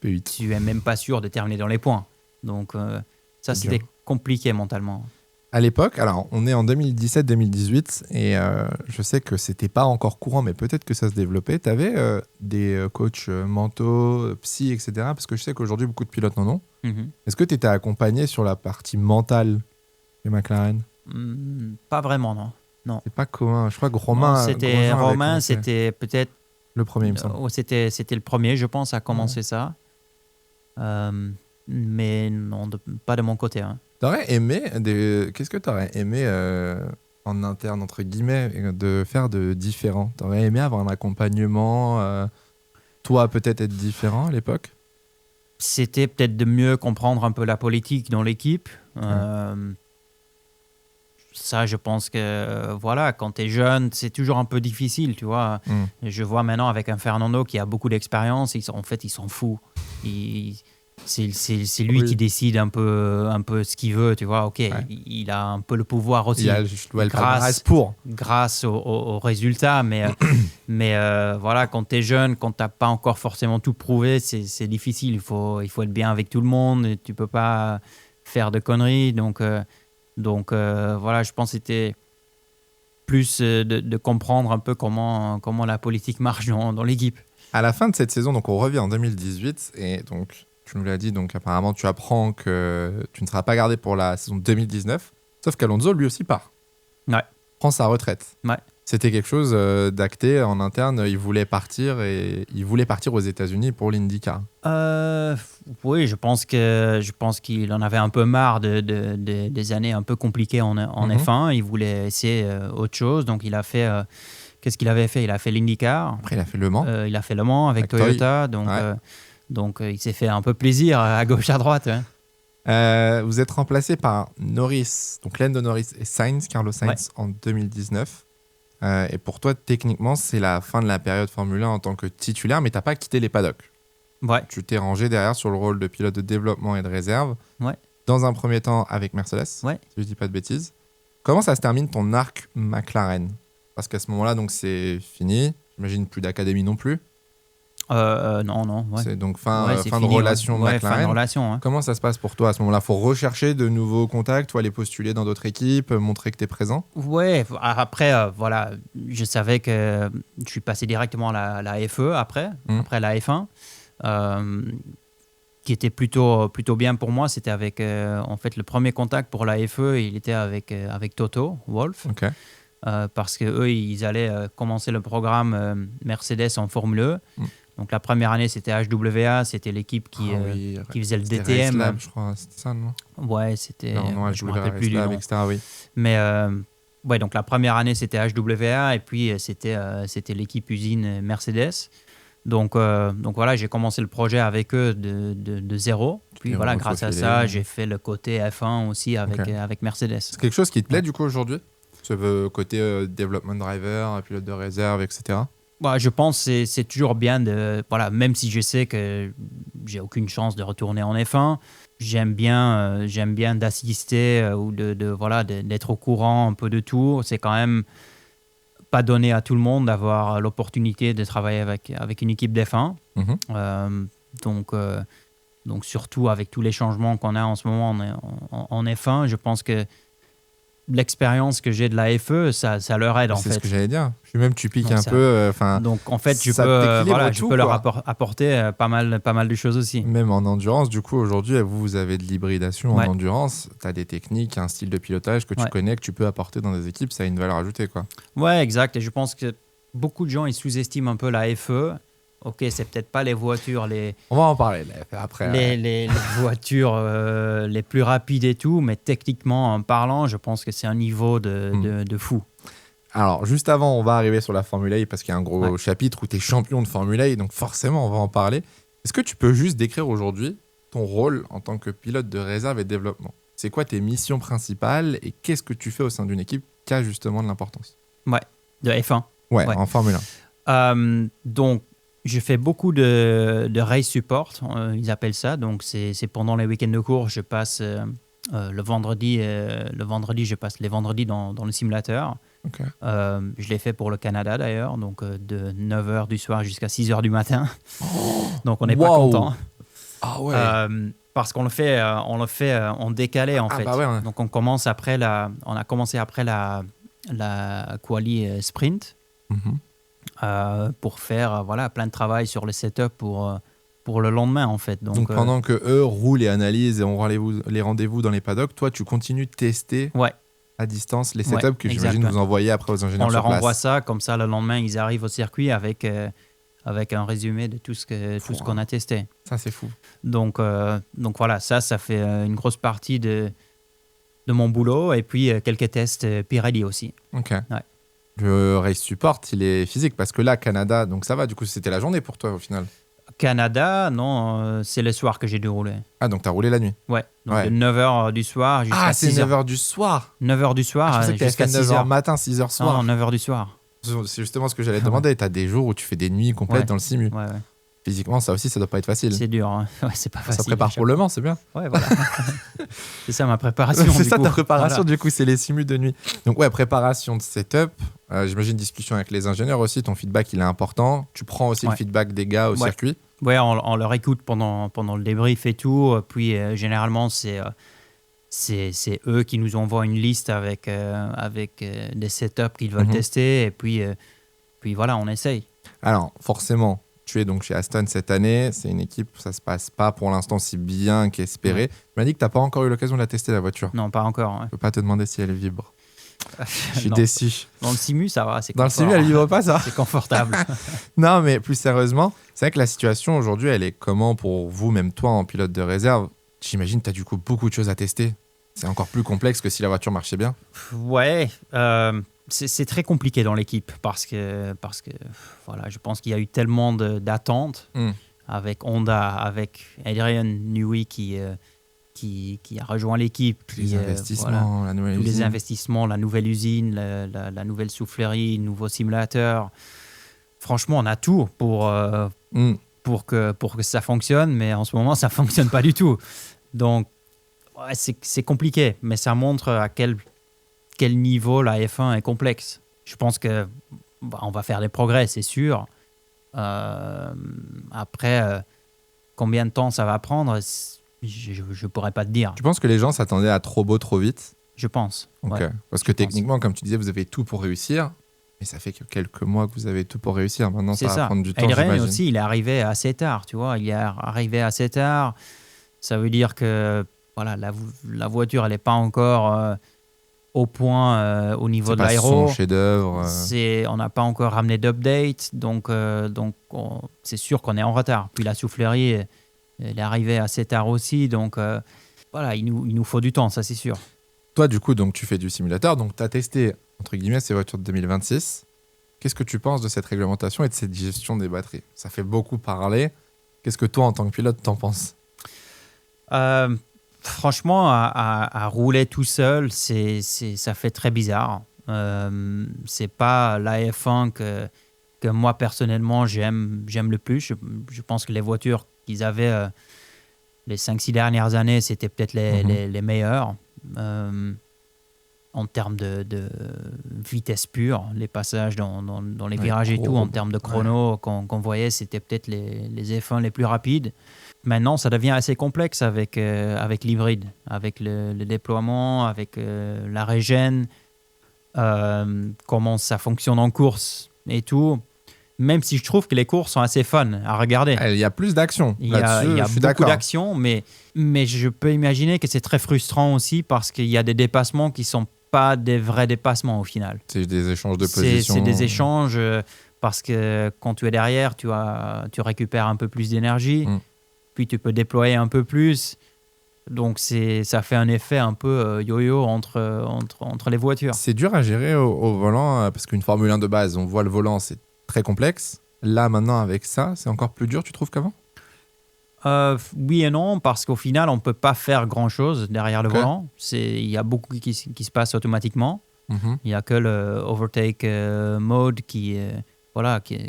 tu es même pas sûr de terminer dans les points. Donc ça, c'était compliqué mentalement. À l'époque, alors on est en 2017-2018 et je sais que c'était pas encore courant, mais peut-être que ça se développait. Tu avais des coachs mentaux, psy, etc. Parce que je sais qu'aujourd'hui, beaucoup de pilotes en ont. Est-ce que tu étais accompagné sur la partie mentale de McLaren? Pas vraiment, non. C'est pas commun. Je crois que Romain... Romain, c'était peut-être... Le premier, il me semble. C'était le premier, je pense, à commencer ça. Mais non, pas de mon côté. Hein. T'aurais aimé Qu'est-ce que t'aurais aimé en interne, entre guillemets, de faire de différent? T'aurais aimé avoir un accompagnement, toi peut-être être différent à l'époque? C'était peut-être de mieux comprendre un peu la politique dans l'équipe. ça, je pense que voilà, quand tu es jeune, c'est toujours un peu difficile, tu vois. Je vois maintenant avec un Fernando qui a beaucoup d'expérience, en fait, il s'en fout. C'est lui qui décide un peu ce qu'il veut, tu vois. Ok, il a un peu le pouvoir aussi. Il a le palmarès grâce aux résultats, mais voilà, quand tu es jeune, quand tu n'as pas encore forcément tout prouvé, c'est difficile. Il faut être bien avec tout le monde. Et tu peux pas faire de conneries. Donc voilà, je pense que c'était plus de comprendre un peu comment la politique marche dans l'équipe. À la fin de cette saison, donc on revient en 2018 et donc tu nous l'as dit, donc apparemment tu apprends que tu ne seras pas gardé pour la saison 2019, sauf qu'Alonso lui aussi part. Ouais. Prend sa retraite. Ouais. C'était quelque chose d'acté en interne, il voulait partir aux États-Unis pour l'IndyCar. Oui, je pense qu'il en avait un peu marre des années un peu compliquées en F1. Il voulait essayer autre chose, donc il a fait. Qu'est-ce qu'il avait fait? Il a fait l'IndyCar. Après, il a fait Le Mans. Il a fait Le Mans avec Toyota, donc il s'est fait un peu plaisir à gauche à droite. Hein. Vous êtes remplacé par Norris, donc Lando Norris et Carlos Sainz en 2019. Et pour toi, techniquement, c'est la fin de la période Formule 1 en tant que titulaire, mais tu n'as pas quitté les paddocks. Ouais. Tu t'es rangé derrière sur le rôle de pilote de développement et de réserve. Ouais. Dans un premier temps avec Mercedes, si je ne dis pas de bêtises. Comment ça se termine ton arc McLaren? Parce qu'à ce moment-là, donc c'est fini. J'imagine plus d'académie non plus. Non. Ouais. C'est donc fin c'est de fini, relation McLaren. Fin de relation, hein. Comment ça se passe pour toi à ce moment-là? Faut rechercher de nouveaux contacts, faut aller postuler dans d'autres équipes, montrer que tu es présent? Ouais, après, voilà, je savais que je suis passé directement à la FE après la F1, qui était plutôt bien pour moi. C'était avec, en fait, le premier contact pour la FE, il était avec Toto Wolff. Okay. Parce qu'eux, ils allaient commencer le programme Mercedes en Formule E. Donc la première année, c'était HWA, c'était l'équipe qui faisait le DTM. Lab, je crois, c'était ça, non? Ouais, c'était... Non, je me rappelle plus du Lab, nom. etc., oui. Mais donc la première année, c'était HWA et puis c'était l'équipe usine Mercedes. Donc voilà, j'ai commencé le projet avec eux de zéro. Puis voilà, grâce à ça, j'ai fait le côté F1 aussi avec Mercedes. C'est quelque chose qui te plaît du coup aujourd'hui? Ce côté development driver, pilote de réserve, etc. Je pense que c'est toujours bien même si je sais que j'ai aucune chance de retourner en F1, j'aime bien d'assister ou d'être au courant un peu de tout. C'est quand même pas donné à tout le monde d'avoir l'opportunité de travailler avec une équipe d'F1. Donc surtout avec tous les changements qu'on a en ce moment en F1, je pense que l'expérience que j'ai de la FE, ça leur aide en fait. C'est ce que j'allais dire. Puis même tu piques un peu. Donc en fait, je peux leur apporter pas mal de choses aussi. Même en endurance, du coup, aujourd'hui, vous avez de l'hybridation en endurance. Tu as des techniques, un style de pilotage que tu connais, que tu peux apporter dans des équipes. Ça a une valeur ajoutée, quoi. Ouais, exact. Et je pense que beaucoup de gens, ils sous-estiment un peu la FE. Ok, c'est peut-être pas les voitures On va en parler après. Les voitures les plus rapides et tout, mais techniquement en parlant, je pense que c'est un niveau de fou. Alors, juste avant, on va arriver sur la Formule E parce qu'il y a un gros chapitre où tu es champion de Formule E, donc forcément, on va en parler. Est-ce que tu peux juste décrire aujourd'hui ton rôle en tant que pilote de réserve et de développement? C'est quoi tes missions principales et qu'est-ce que tu fais au sein d'une équipe qui a justement de l'importance? Ouais, de F1. Ouais, en Formule 1. Donc, je fais beaucoup de race support, ils appellent ça. Donc, c'est pendant les week-ends de course, je passe le vendredi, je passe les vendredis dans le simulateur. Okay. Je l'ai fait pour le Canada d'ailleurs, donc de 9h du soir jusqu'à 6h du matin. Donc, on n'est pas content. Ah ouais. Parce qu'on le fait en décalé en fait. Bah ouais. Donc, on a commencé après la quali sprint. Pour faire plein de travail sur le setup pour le lendemain en fait. Donc pendant que eux roulent et analysent et ont les rendez-vous dans les paddocks, toi tu continues de tester à distance les setups que j'imagine vous envoyez après aux ingénieurs sur place. On leur envoie ça, comme ça le lendemain ils arrivent au circuit avec un résumé de tout ce qu'on a testé. Ça c'est fou. Donc voilà, ça fait une grosse partie de mon boulot et puis quelques tests Pirelli aussi. Ok. Ouais. Le race support, il est physique parce que là, Canada, donc ça va, du coup, c'était la journée pour toi au final. Canada, non, c'est le soir que j'ai dû rouler. Ah, donc t'as roulé la nuit. Ouais, donc Ouais. de 9h du soir jusqu'à Ah, c'est 6h. 9h du soir. 9h du soir Je pensais que t'avais jusqu'à fait 9h 6h. matin, 6h soir. Non, 9h du soir. C'est justement ce que j'allais te demander. T'as des jours où tu fais des nuits complètes Ouais. dans le simu. Ouais. Physiquement, ça aussi, ça doit pas être facile. C'est dur, hein. Ouais, c'est pas facile. Ça prépare pour Le Mans, c'est bien. Ouais, voilà. C'est ça ma préparation. C'est du ça coup. ta préparation, Voilà. du coup, c'est les simus de nuit. Donc ouais, préparation de setup. J'imagine discussion avec les ingénieurs aussi. Ton feedback, il est important. Tu prends aussi le Ouais. feedback des gars au Ouais. circuit. Ouais, on leur écoute pendant le débrief et tout. Puis généralement, c'est eux qui nous envoient une liste avec des setups qu'ils veulent Mhm. tester. Et puis voilà, on essaye. Alors, forcément, tu es donc chez Aston cette année. C'est une équipe, ça se passe pas pour l'instant si bien qu'espéré. Ouais. Tu m'as dit que t'as pas encore eu l'occasion de la tester, la voiture. Non, pas encore. Je peux pas te demander si elle vibre. Je suis Non. déçu. Dans le simu, ça va. C'est Dans le confort. simu, elle vibre pas, ça. C'est confortable. Non, mais plus sérieusement, c'est vrai que la situation aujourd'hui, elle est comment pour vous, même toi en pilote de réserve? J'imagine que tu as du coup beaucoup de choses à tester. C'est encore plus complexe que si la voiture marchait bien. Ouais, c'est très compliqué dans l'équipe parce que voilà, je pense qu'il y a eu tellement d'attentes avec Honda, avec Adrian Newey qui a rejoint l'équipe. Les investissements, la nouvelle tous les usine. investissements, la nouvelle usine, la nouvelle soufflerie, nouveau simulateur. Franchement, on a tout pour que ça fonctionne, mais en ce moment, ça ne fonctionne pas du tout. Donc, ouais, c'est compliqué, mais ça montre à quel niveau la F1 est complexe. Je pense que on va faire des progrès, c'est sûr. Après, combien de temps ça va prendre, je ne pourrais pas te dire. Tu penses que les gens s'attendaient à trop beau, trop vite? Je pense. Ok. Ouais. Parce que techniquement, comme tu disais, vous avez tout pour réussir. Mais ça fait que quelques mois que vous avez tout pour réussir. Maintenant, ça va prendre du temps, Adrian j'imagine. aussi, il est arrivé assez tard, tu vois. Il est arrivé assez tard. Ça veut dire que voilà, la voiture, elle n'est pas encore au point au niveau de l'aéro. C'est pas son chef-d'œuvre. On n'a pas encore ramené d'update, donc c'est sûr qu'on est en retard. Puis la soufflerie, elle est arrivée assez tard aussi, donc voilà, il nous faut du temps, ça c'est sûr. Toi, du coup, donc, tu fais du simulateur, donc tu as testé, entre guillemets, ces voitures de 2026. Qu'est-ce que tu penses de cette réglementation et de cette gestion des batteries? Ça fait beaucoup parler. Qu'est-ce que toi, en tant que pilote, t'en penses? Franchement, à rouler tout seul, ça fait très bizarre. C'est pas la F1 que moi, personnellement, j'aime le plus. Je pense que les voitures qu'ils avaient les 5-6 dernières années, c'était peut-être les meilleures. En termes de vitesse pure, les passages dans les virages et tout, en termes de chrono qu'on voyait, c'était peut-être les F1 les plus rapides. Maintenant, ça devient assez complexe avec l'hybride, avec le déploiement, avec la régène, comment ça fonctionne en course et tout. Même si je trouve que les courses sont assez fun à regarder. Il y a plus d'action. Il y a beaucoup d'action, mais je peux imaginer que c'est très frustrant aussi parce qu'il y a des dépassements qui ne sont pas des vrais dépassements au final. C'est des échanges de position. C'est des échanges parce que quand tu es derrière, tu récupères un peu plus d'énergie, puis tu peux déployer un peu plus. Donc ça fait un effet un peu yo-yo entre les voitures. C'est dur à gérer au volant parce qu'une Formule 1 de base, on voit le volant, c'est très complexe. Là, maintenant, avec ça, c'est encore plus dur, tu trouves, qu'avant? Oui et non, parce qu'au final, on ne peut pas faire grand-chose derrière le volant. Il y a beaucoup qui se passe automatiquement. Il n'y a que le overtake mode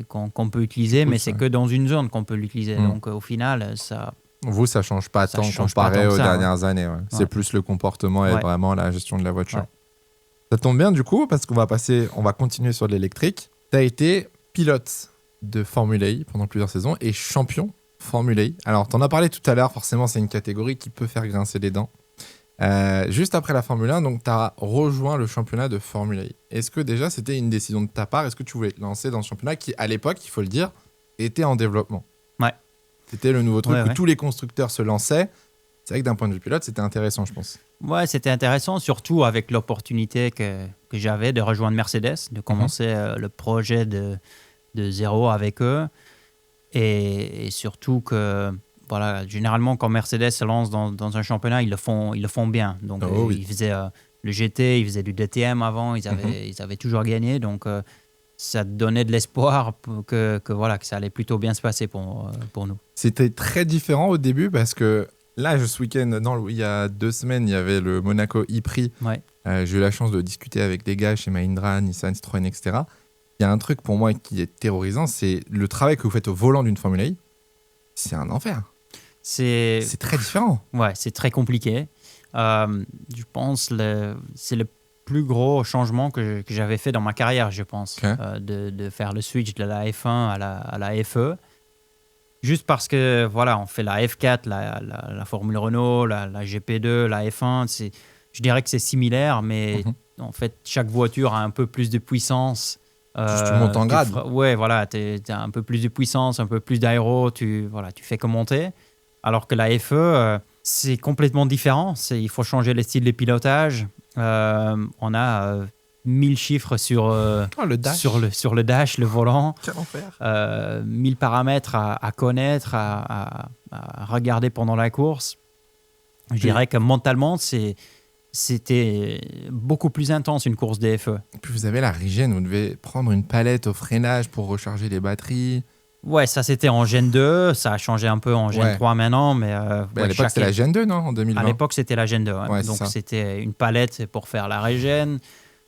qu'on peut utiliser, mais c'est que dans une zone qu'on peut l'utiliser. Donc, au final, ça... Vous, ça ne change pas tant comparé aux dernières années. Ouais. C'est plus le comportement et vraiment la gestion de la voiture. Ouais. Ça tombe bien, du coup, parce qu'on va continuer sur l'électrique. Tu as été pilote de Formule E pendant plusieurs saisons et champion Formule E. Alors, tu en as parlé tout à l'heure, forcément, c'est une catégorie qui peut faire grincer les dents. Juste après la Formule 1, donc tu as rejoint le championnat de Formule E. Est-ce que déjà, c'était une décision de ta part? Est-ce que tu voulais te lancer dans ce championnat qui, à l'époque, il faut le dire, était en développement? Ouais. C'était le nouveau truc où tous les constructeurs se lançaient. C'est vrai que d'un point de vue pilote, c'était intéressant, je pense. Ouais, c'était intéressant, surtout avec l'opportunité que j'avais de rejoindre Mercedes, de commencer le projet de zéro avec eux. Et surtout que, voilà, généralement, quand Mercedes se lance dans un championnat, ils le font bien. Donc, ils faisaient le GT, ils faisaient du DTM avant, ils avaient toujours gagné. Donc, ça donnait de l'espoir que ça allait plutôt bien se passer pour nous. C'était très différent au début parce que là, ce week-end, non, il y a 2 semaines, il y avait le Monaco e-Prix. Ouais. J'ai eu la chance de discuter avec des gars chez Mahindra, Nissan, Citroën, etc. Il y a un truc pour moi qui est terrorisant, c'est le travail que vous faites au volant d'une Formule E. C'est un enfer. C'est très différent. Ouais, c'est très compliqué. Je pense c'est le plus gros changement que j'avais fait dans ma carrière, je pense, Okay. de faire le switch de la F1 à la FE. Juste parce que, voilà, on fait la F4, la Formule Renault, la GP2, la F1. Je dirais que c'est similaire, mais en fait, chaque voiture a un peu plus de puissance. Juste tu montes en grade. Ouais, voilà, tu as un peu plus de puissance, un peu plus d'aéro, tu fais que monter. Alors que la FE, c'est complètement différent. Il faut changer les styles de pilotage. On a 1000 chiffres sur le dash. sur le dash, le volant. Quel enfer. 1000 paramètres à connaître, à regarder pendant la course. Je dirais que mentalement, c'était beaucoup plus intense une course DFE. Et puis vous avez la régène, vous devez prendre une palette au freinage pour recharger les batteries. Ouais, ça c'était en Gen 2, ça a changé un peu en Gen 3 maintenant, mais à l'époque c'était la Gen 2, non, en 2020? À l'époque c'était la Gen 2, Ouais, donc c'est ça. c'était une palette pour faire la régène,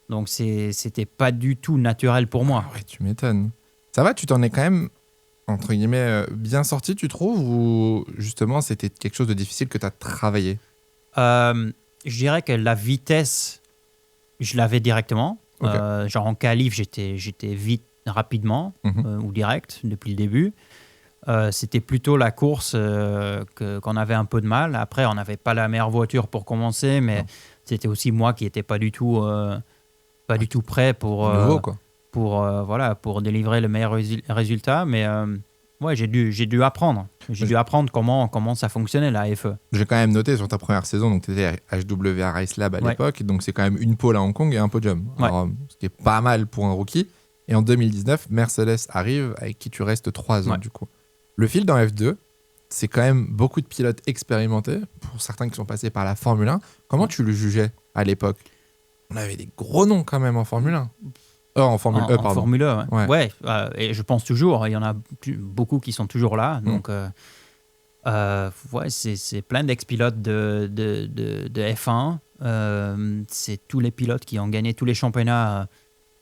donc c'était pas du tout naturel pour moi. Ouais, tu m'étonnes. Ça va, tu t'en es quand même, entre guillemets, bien sorti, tu trouves, ou justement c'était quelque chose de difficile que tu as travaillé? Je dirais que la vitesse, je l'avais directement. Ok. Genre en qualif, j'étais vite, rapidement ou direct depuis le début. C'était plutôt la course qu'on avait un peu de mal. Après, on n'avait pas la meilleure voiture pour commencer, mais c'était aussi moi qui n'étais pas du tout prêt pour, Nouveau, quoi. pour délivrer le meilleur résultat. Mais ouais, j'ai dû apprendre. J'ai dû apprendre comment ça fonctionnait, la FE. J'ai quand même noté sur ta première saison, donc tu étais à HWA Race Lab à l'époque, donc c'est quand même une pole à Hong Kong et un podium. Alors, ce qui est pas mal pour un rookie. Et en 2019, Mercedes arrive, avec qui tu restes 3 ans du coup. Le fil dans F2, c'est quand même beaucoup de pilotes expérimentés, pour certains qui sont passés par la Formule 1. Comment tu le jugeais à l'époque? On avait des gros noms quand même en Formule 1. En Formule E, pardon. En Formule E, ouais. Et je pense toujours, il y en a beaucoup qui sont toujours là. Donc, c'est plein d'ex-pilotes de F1. C'est tous les pilotes qui ont gagné tous les championnats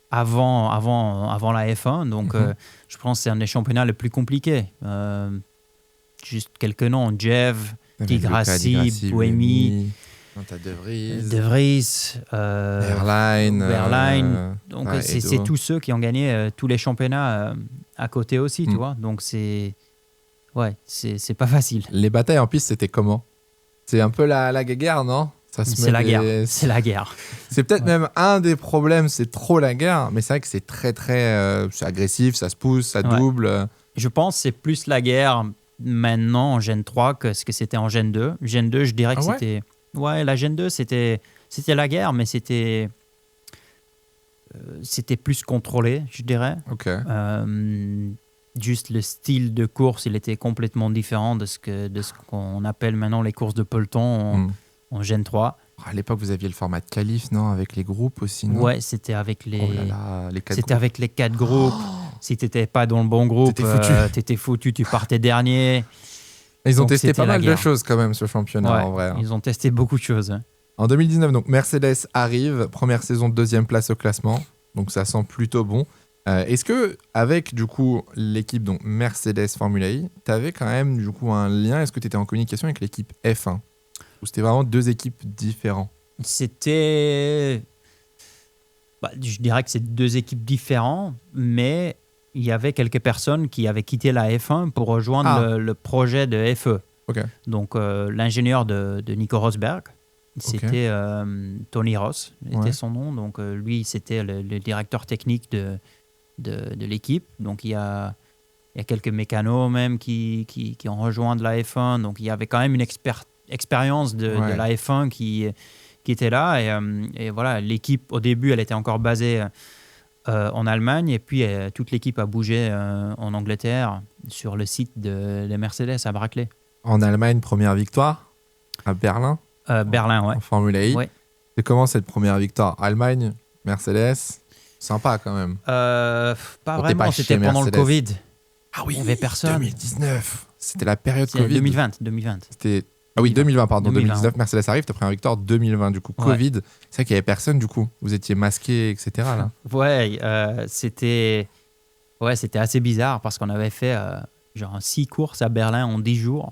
avant la F1. Donc, je pense que c'est un des championnats les plus compliqués. Juste quelques noms: Jev, Di Grassi, Buemi. T'as De Vries, Wehrlein. Donc, c'est tous ceux qui ont gagné tous les championnats à côté aussi, tu vois. Donc, c'est pas facile. Les batailles en piste, c'était comment? C'est un peu la guerre, non? C'est la guerre. C'est la guerre. C'est peut-être même un des problèmes, c'est trop la guerre, mais c'est vrai que c'est très, très c'est agressif, ça se pousse, ça double. Je pense que c'est plus la guerre maintenant en Gen 3 que ce que c'était en Gen 2. Gen 2, je dirais que c'était... Ouais, la Gen 2, c'était la guerre, mais c'était plus contrôlé, je dirais. Ok. Juste le style de course, il était complètement différent de ce qu'on appelle maintenant les courses de peloton en Gen 3. À l'époque, vous aviez le format de qualif, non? Avec les groupes aussi, non? Ouais, c'était avec les 4 groupes. Avec les 4 groupes. Si tu n'étais pas dans le bon groupe, t'étais foutu, tu partais dernier. Ils ont testé pas mal de choses quand même, ce championnat, en vrai. Ils ont testé beaucoup de choses. En 2019, donc, Mercedes arrive, première saison, 2e place au classement. Donc ça sent plutôt bon. Est-ce que avec du coup l'équipe donc Mercedes Formula E, tu avais quand même du coup un lien? Est-ce que tu étais en communication avec l'équipe F1? Ou c'était vraiment 2 équipes différentes? C'était... je dirais que c'est 2 équipes différentes, mais il y avait quelques personnes qui avaient quitté la F1 pour rejoindre le projet de FE. Okay. Donc, l'ingénieur de Nico Rosberg, c'était Tony Ross, était son nom. Donc, lui, c'était le directeur technique de l'équipe. Donc, il y a quelques mécanos même qui ont rejoint de la F1. Donc, il y avait quand même une expérience de la F1 qui était là. Et voilà, l'équipe, au début, elle était encore basée en Allemagne, et puis toute l'équipe a bougé en Angleterre sur le site de Mercedes à Brackley. En Allemagne, première victoire à Berlin. Berlin, en Formule E. Ouais. C'est comment cette première victoire? Allemagne, Mercedes? Sympa quand même. Pas Bon, t'es vraiment, pas c'était chez pendant le Mercedes. Covid. Ah oui, Il y avait personne. 2019. C'était la période C'est Covid. 2020. C'était... Ah oui, 2020, pardon. 2020. 2019, Mercedes arrive, t'as pris un victoire 2020, du coup. Ouais. Covid, c'est vrai qu'il n'y avait personne, du coup. Vous étiez masqués, etc. là. Ouais, c'était assez bizarre parce qu'on avait fait genre 6 courses à Berlin en 10 jours.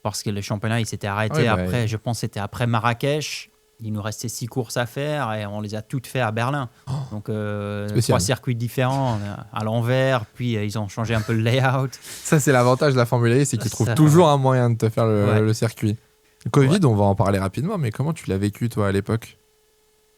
Parce que le championnat, il s'était arrêté Ouais, bah, après, je pense que c'était après Marrakech. Il nous restait 6 courses à faire et on les a toutes fait à Berlin. Donc, Spécial. 3 circuits différents à l'envers, puis ils ont changé un peu le layout. Ça, c'est l'avantage de la Formule E, c'est qu'ils trouvent Ça, toujours un moyen de te faire le circuit. Le Covid, Ouais. on va en parler rapidement, mais comment tu l'as vécu, toi, à l'époque?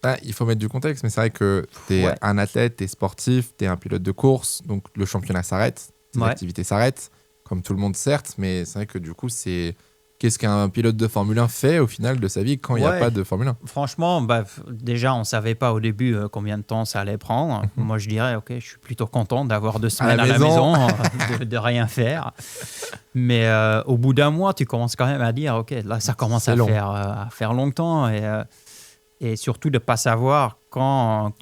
Ah, il faut mettre du contexte, mais c'est vrai que t'es Ouais. un athlète, t'es sportif, t'es un pilote de course, donc le championnat s'arrête, tes Ouais. activités s'arrêtent, comme tout le monde, certes, mais c'est vrai que du coup, c'est... Qu'est-ce qu'un pilote de Formule 1 fait au final de sa vie quand il n'y a Ouais. pas de Formule 1? Franchement, déjà, on ne savait pas au début combien de temps ça allait prendre. Moi, je dirais, OK, je suis plutôt content d'avoir 2 semaines à la maison, de rien faire. Mais au bout d'un mois, tu commences quand même à dire, OK, là, ça commence C'est à long. faire longtemps. Et surtout de ne pas savoir quand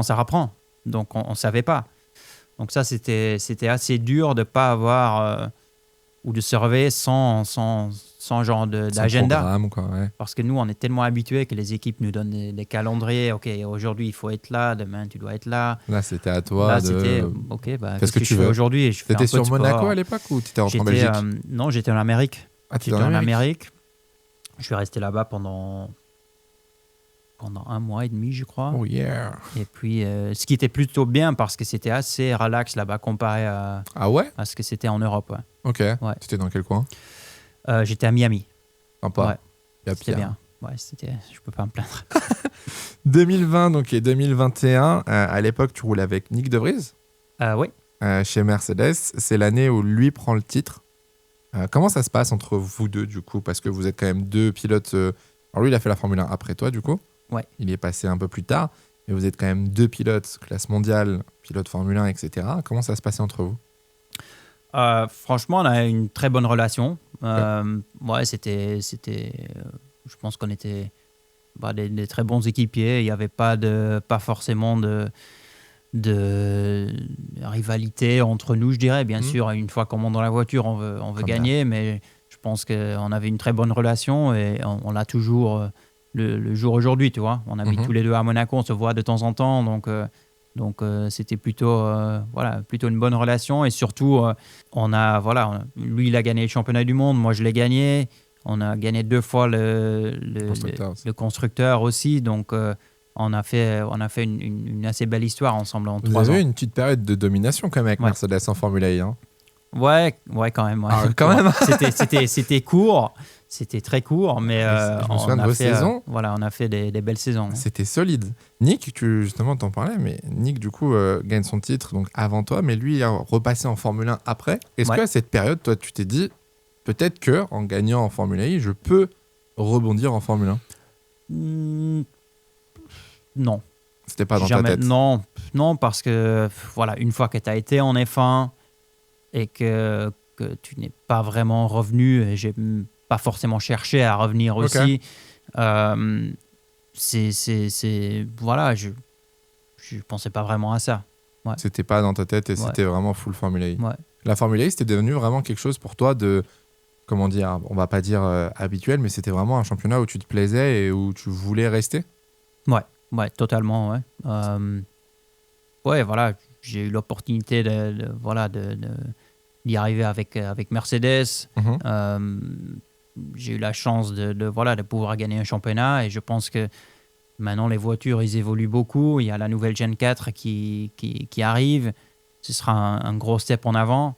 ça reprend. Donc, on ne savait pas. Donc ça, c'était assez dur de ne pas avoir... ou de se réveiller sans genre d'agenda. Programme, quoi, ouais. Parce que nous, on est tellement habitués que les équipes nous donnent des calendriers. OK, aujourd'hui, il faut être là. Demain, tu dois être là. Là, c'était à toi Là, de... c'était OK, qu'est-ce que que tu je fais veux. aujourd'hui? Je fais un T'étais peu sur de sport. Monaco à l'époque ou t'étais rentré en J'étais, Belgique? non, j'étais en Amérique. Ah, t'étais J'étais en en Amérique? Amérique. Je suis resté là-bas pendant 1 mois et demi, je crois. Oh yeah. Et puis, ce qui était plutôt bien parce que c'était assez relax là-bas comparé à Ah ouais? ce que c'était en Europe. Ouais. Ok. Ouais. T'étais dans quel coin? J'étais à Miami. Sympa. Ouais. Il y a C'était pire. bien. Ouais, je peux pas me plaindre. 2020 donc, et 2021, à l'époque, tu roulais avec Nick De Vries Oui. chez Mercedes. C'est l'année où lui prend le titre. Comment ça se passe entre vous deux, du coup? Parce que vous êtes quand même deux pilotes. Alors, lui, il a fait la Formule 1 après toi, du coup. Ouais. Il y est passé un peu plus tard. Mais vous êtes quand même deux pilotes, classe mondiale, pilote Formule 1, etc. Comment ça se passait entre vous? Franchement, on a une très bonne relation. Ouais, c'était, je pense qu'on était des très bons équipiers. Il n'y avait pas forcément de rivalité entre nous, je dirais. Bien sûr, une fois qu'on monte dans la voiture, on veut gagner, mais je pense qu'on avait une très bonne relation et on l'a toujours le jour aujourd'hui, tu vois. On habite tous les deux à Monaco, on se voit de temps en temps, donc c'était plutôt une bonne relation et surtout lui il a gagné le championnat du monde, moi je l'ai gagné, on a gagné 2 fois le constructeur aussi, donc on a fait une assez belle histoire ensemble en 3 ans. Vous avez eu une petite période de domination quand même avec Mercedes en Formule 1. Hein. Ouais, quand même. Ouais. Ah, quand même. C'était court. C'était très court, mais je me souviens de vos saisons. On a fait des belles saisons. C'était solide. Nick, justement, t'en parlais, mais Nick, du coup, gagne son titre donc avant toi, mais lui, il a repassé en Formule 1 après. Est-ce qu'à cette période, toi, tu t'es dit, peut-être que en gagnant en Formule 1, je peux rebondir en Formule 1? Non. C'était pas dans ta tête? Non, parce que, une fois que tu as été en F1 et que tu n'es pas vraiment revenu, et j'ai pas forcément cherché à revenir aussi. Je pensais pas vraiment à ça. Ouais. C'était pas dans ta tête et c'était vraiment full Formule 1. Ouais. La Formule 1, c'était devenu vraiment quelque chose pour toi de, comment dire, on va pas dire habituel, mais c'était vraiment un championnat où tu te plaisais et où tu voulais rester? Ouais, totalement, ouais. J'ai eu l'opportunité d'y arriver avec Mercedes. J'ai eu la chance de pouvoir gagner un championnat et je pense que maintenant les voitures ils évoluent beaucoup. Il y a la nouvelle Gen 4 qui arrive. Ce sera un gros step en avant.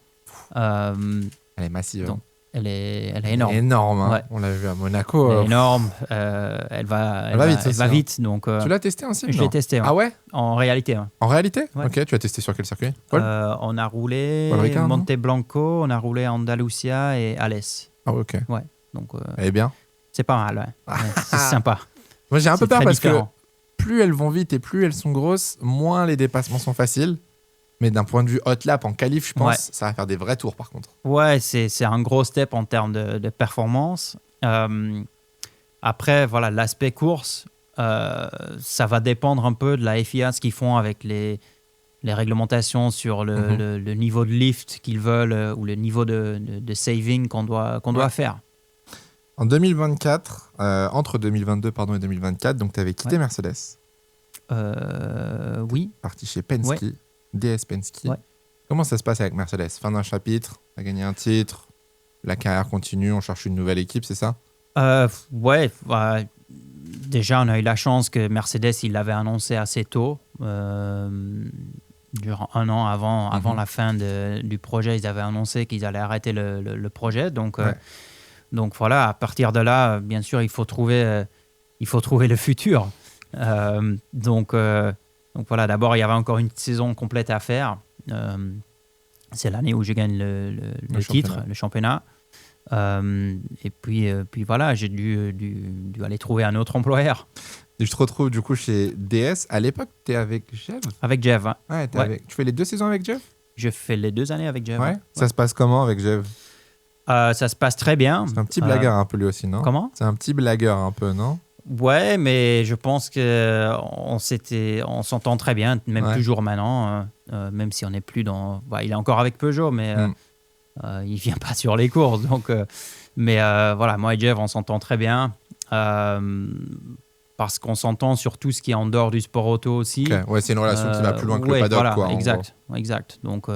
Elle est massive. Donc, elle est énorme. Elle est énorme, hein. Ouais. On l'a vu à Monaco. Elle est énorme. Elle va vite. Donc, tu l'as testé aussi? Je l'ai testé. Ouais. Ah ouais? En réalité. Ouais. En réalité? Ouais. Ok, tu as testé sur quel circuit? Paul? On a roulé Ricard, Monte Blanco, on a roulé Andalusia et Alès. Ah ok. Ouais. Donc, elle est bien? C'est pas mal, ouais. C'est sympa. Moi j'ai un peu peur parce différent. que plus elles vont vite et plus elles sont grosses, moins les dépassements sont faciles. Mais d'un point de vue hot lap en qualif, je pense, ça va faire des vrais tours par contre. Ouais, c'est un gros step en termes de performance. Après, l'aspect course, ça va dépendre un peu de la FIA, ce qu'ils font avec les réglementations sur le niveau de lift qu'ils veulent ou le niveau de saving qu'on doit faire. En 2024, entre 2022 et 2024, donc tu avais quitté Mercedes. Oui. Parti chez Penske, DS Penske. Ouais. Comment ça se passe avec Mercedes? Fin d'un chapitre, tu as gagné un titre, la carrière continue, on cherche une nouvelle équipe, c'est ça? Déjà, on a eu la chance que Mercedes, il l'avait annoncé assez tôt. Durant un an avant la fin du projet, ils avaient annoncé qu'ils allaient arrêter le projet. Donc voilà, à partir de là, bien sûr, il faut trouver le futur. Donc voilà, d'abord, il y avait encore une saison complète à faire. C'est l'année où je gagne le titre, le championnat. Et puis voilà, j'ai dû aller trouver un autre employeur. Et je te retrouve du coup chez DS. À l'époque, tu es avec Jeff? Avec Jeff, hein. Ouais, tu fais les 2 saisons avec Jeff? Je fais les 2 années avec Jeff. Ouais. Ça se passe comment avec Jeff? Ça se passe très bien. C'est un petit blagueur un peu lui aussi, non? Comment? C'est un petit blagueur un peu, non? Ouais, mais je pense qu'on s'entend très bien, même toujours maintenant, même si on n'est plus dans... il est encore avec Peugeot, mais il ne vient pas sur les courses. Donc, mais voilà, moi et Jeff, on s'entend très bien. Parce qu'on s'entend sur tout ce qui est en dehors du sport auto aussi. Okay. Ouais, c'est une relation qui va plus loin que le paddock. Voilà, quoi, exact. Donc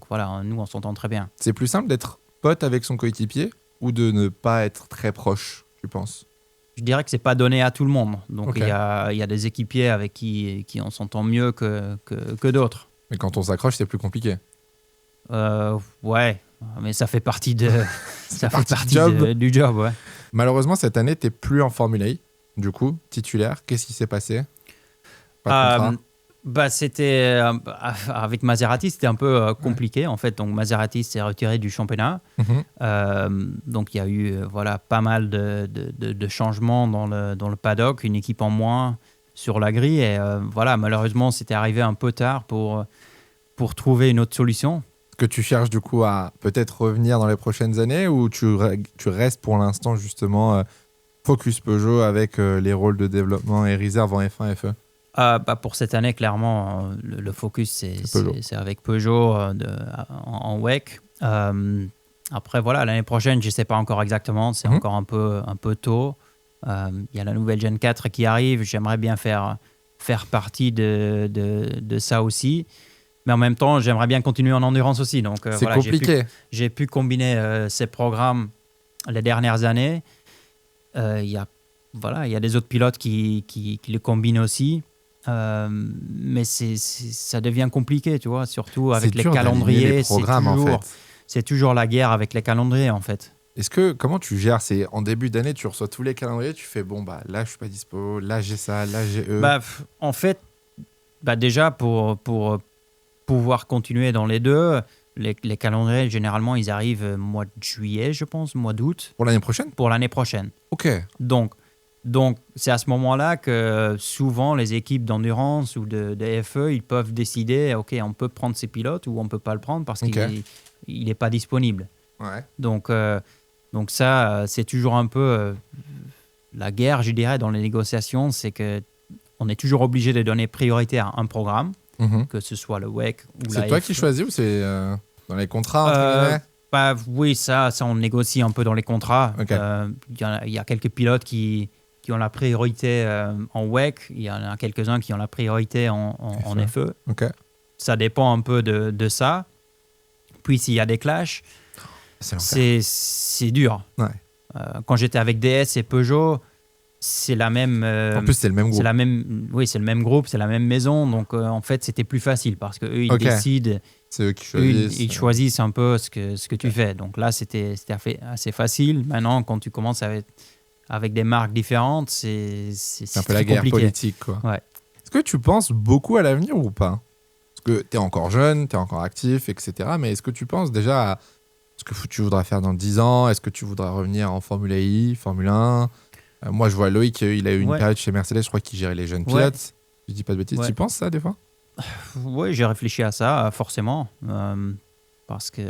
voilà, nous, on s'entend très bien. C'est plus simple d'être pote avec son coéquipier ou de ne pas être très proche, tu penses? Je dirais que c'est pas donné à tout le monde. Donc il y a des équipiers avec qui on s'entend mieux que d'autres. Mais quand on s'accroche, c'est plus compliqué. Ouais, mais ça fait partie du job. Ouais. Malheureusement, cette année, tu n'es plus en Formule E. Du coup, titulaire, qu'est-ce qui s'est passé? C'était avec Maserati, c'était un peu compliqué en fait. Donc Maserati s'est retiré du championnat. Donc il y a eu pas mal de changements dans le paddock, une équipe en moins sur la grille. Et malheureusement, c'était arrivé un peu tard pour trouver une autre solution. Est-ce que tu cherches du coup à peut-être revenir dans les prochaines années ou tu restes pour l'instant justement focus Peugeot avec les rôles de développement et réserve en F1, FE? Pour cette année, clairement, le focus, c'est avec Peugeot en WEC. Après, l'année prochaine, je ne sais pas encore exactement. C'est encore un peu tôt. Il y a la nouvelle Gen 4 qui arrive. J'aimerais bien faire partie de ça aussi. Mais en même temps, j'aimerais bien continuer en endurance aussi. Donc, c'est compliqué. J'ai pu combiner ces programmes les dernières années. Il y a des autres pilotes qui le combinent aussi. Mais ça devient compliqué, tu vois, surtout avec les calendriers. C'est toujours la guerre avec les calendriers, en fait. Comment tu gères? C'est en début d'année, tu reçois tous les calendriers, tu fais là je suis pas dispo, là j'ai ça, là j'ai eux. En fait, déjà pour pouvoir continuer dans les deux, les calendriers généralement ils arrivent mois de juillet, je pense, mois d'août. Pour l'année prochaine? Pour l'année prochaine. Ok. Donc, c'est à ce moment-là que souvent les équipes d'endurance ou de FE, ils peuvent décider, OK, on peut prendre ces pilotes ou on ne peut pas le prendre parce qu'il n'est pas disponible. Ouais. Donc ça, c'est toujours un peu la guerre, je dirais, dans les négociations, c'est qu'on est toujours obligé de donner priorité à un programme, que ce soit le WEC ou la C'est toi FE. qui choisis ou c'est dans les contrats, entre guillemets? Oui, ça on négocie un peu dans les contrats. Okay. Il y a quelques pilotes qui ont la priorité en WEC, il y en a quelques-uns qui ont la priorité en FE. Okay. Ça dépend un peu de ça. Puis s'il y a des clashs, c'est dur. Ouais. Quand j'étais avec DS et Peugeot, c'est la même... en plus, c'est le même groupe. C'est le même groupe, c'est la même maison. Donc, en fait, c'était plus facile parce qu'eux, ils décident. C'est eux qui choisissent. Ils choisissent un peu ce que tu fais. Donc là, c'était assez facile. Maintenant, quand tu commences avec des marques différentes, c'est un peu la guerre politique, quoi. Ouais. Est-ce que tu penses beaucoup à l'avenir ou pas? Parce que tu es encore jeune, tu es encore actif, etc. Mais est-ce que tu penses déjà à ce que tu voudras faire dans 10 ans? Est-ce que tu voudras revenir en Formule I, Formule 1? Moi, je vois Loïc, il a eu une période chez Mercedes, je crois qu'il gérait les jeunes pilotes. Ouais. Je dis pas de bêtises. Ouais. Tu penses ça, des fois? Oui, j'ai réfléchi à ça, forcément. Parce que,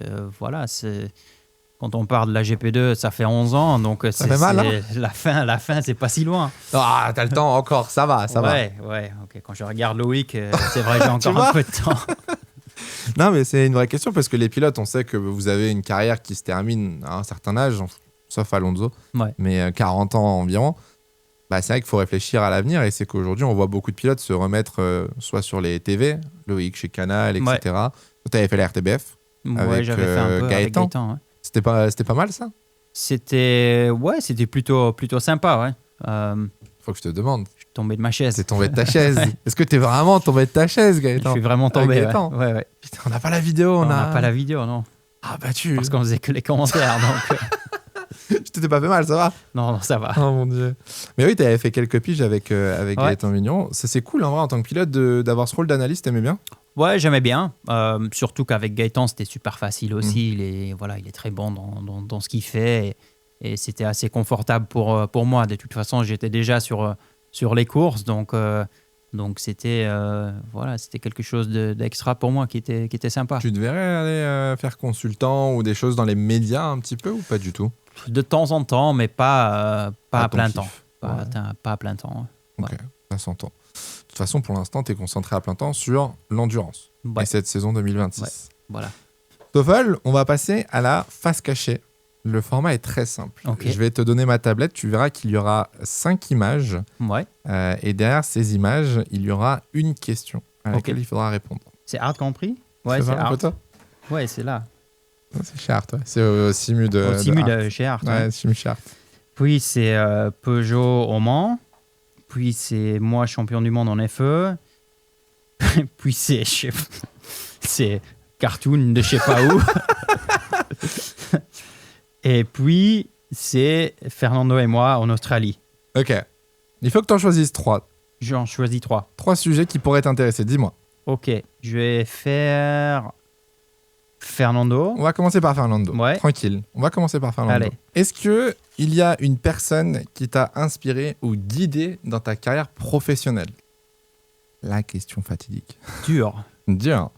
quand on parle de la GP2, ça fait 11 ans, donc Ça fait mal, hein. la fin, c'est pas si loin. Ah, t'as le temps encore, ça va. Ouais, ok. Quand je regarde Loïc, c'est vrai, j'ai encore un peu de temps. Non, mais c'est une vraie question parce que les pilotes, on sait que vous avez une carrière qui se termine à un certain âge, sauf Alonso, Ouais. mais 40 ans environ. Bah, c'est vrai qu'il faut réfléchir à l'avenir et c'est qu'aujourd'hui, on voit beaucoup de pilotes se remettre soit sur les TV, Loïc chez Canal, etc. Ouais. Tu avais fait la RTBF Ouais, avec j'avais fait un peu avec Gaëtan. Gaëtan. Ouais. C'était pas mal ça? C'était plutôt sympa, ouais. Faut que je te demande. Je suis tombé de ma chaise. T'es tombé de ta chaise. Est-ce que t'es vraiment tombé de ta chaise, Je Gaëtan? suis vraiment tombé. Avec Gaëtan. Ouais. Putain, on n'a pas la vidéo. On n'a pas la vidéo, non. Ah bah tu... Parce qu'on faisait que les commentaires, donc... Je t'étais pas fait mal, ça va? Non, ça va. Oh mon dieu. Mais oui, t'avais fait quelques piges avec Gaëtan Vignon. C'est cool en vrai en tant que pilote d'avoir ce rôle d'analyste, t'aimais bien? Ouais, j'aimais bien. Surtout qu'avec Gaëtan, c'était super facile aussi. Il est très bon dans ce qu'il fait. Et c'était assez confortable pour moi. De toute façon, j'étais déjà sur les courses. Donc c'était quelque chose d'extra pour moi qui était sympa. Tu te verrais aller faire consultant ou des choses dans les médias un petit peu ou pas du tout? De temps en temps, mais pas à plein temps. Pas à plein temps. Ok, ça s'entend. De toute façon, pour l'instant, tu es concentré à plein temps sur l'endurance et cette saison 2026. Ouais, voilà. Toffel, on va passer à la face cachée. Le format est très simple. Okay. Je vais te donner ma tablette. Tu verras qu'il y aura 5 images. Ouais. Et derrière ces images, il y aura une question à laquelle il faudra répondre. C'est Art Grand Prix? Ouais, c'est Art. Photo? Ouais, c'est là. C'est chez Art, ouais. C'est au Simu de chez Art. Ouais, Simu chez Art. Puis c'est Peugeot au Mans. Puis c'est moi champion du monde en FE. Puis c'est Cartoon de je sais pas où. Et puis c'est Fernando et moi en Australie. Ok. Il faut que tu en choisisses 3. J'en choisis 3. 3 sujets qui pourraient t'intéresser, dis-moi. Ok, je vais faire Fernando. On va commencer par Fernando. Ouais. Tranquille. On va commencer par Fernando. Allez. Est-ce que il y a une personne qui t'a inspiré ou guidé dans ta carrière professionnelle? La question fatidique. Dur. Dur.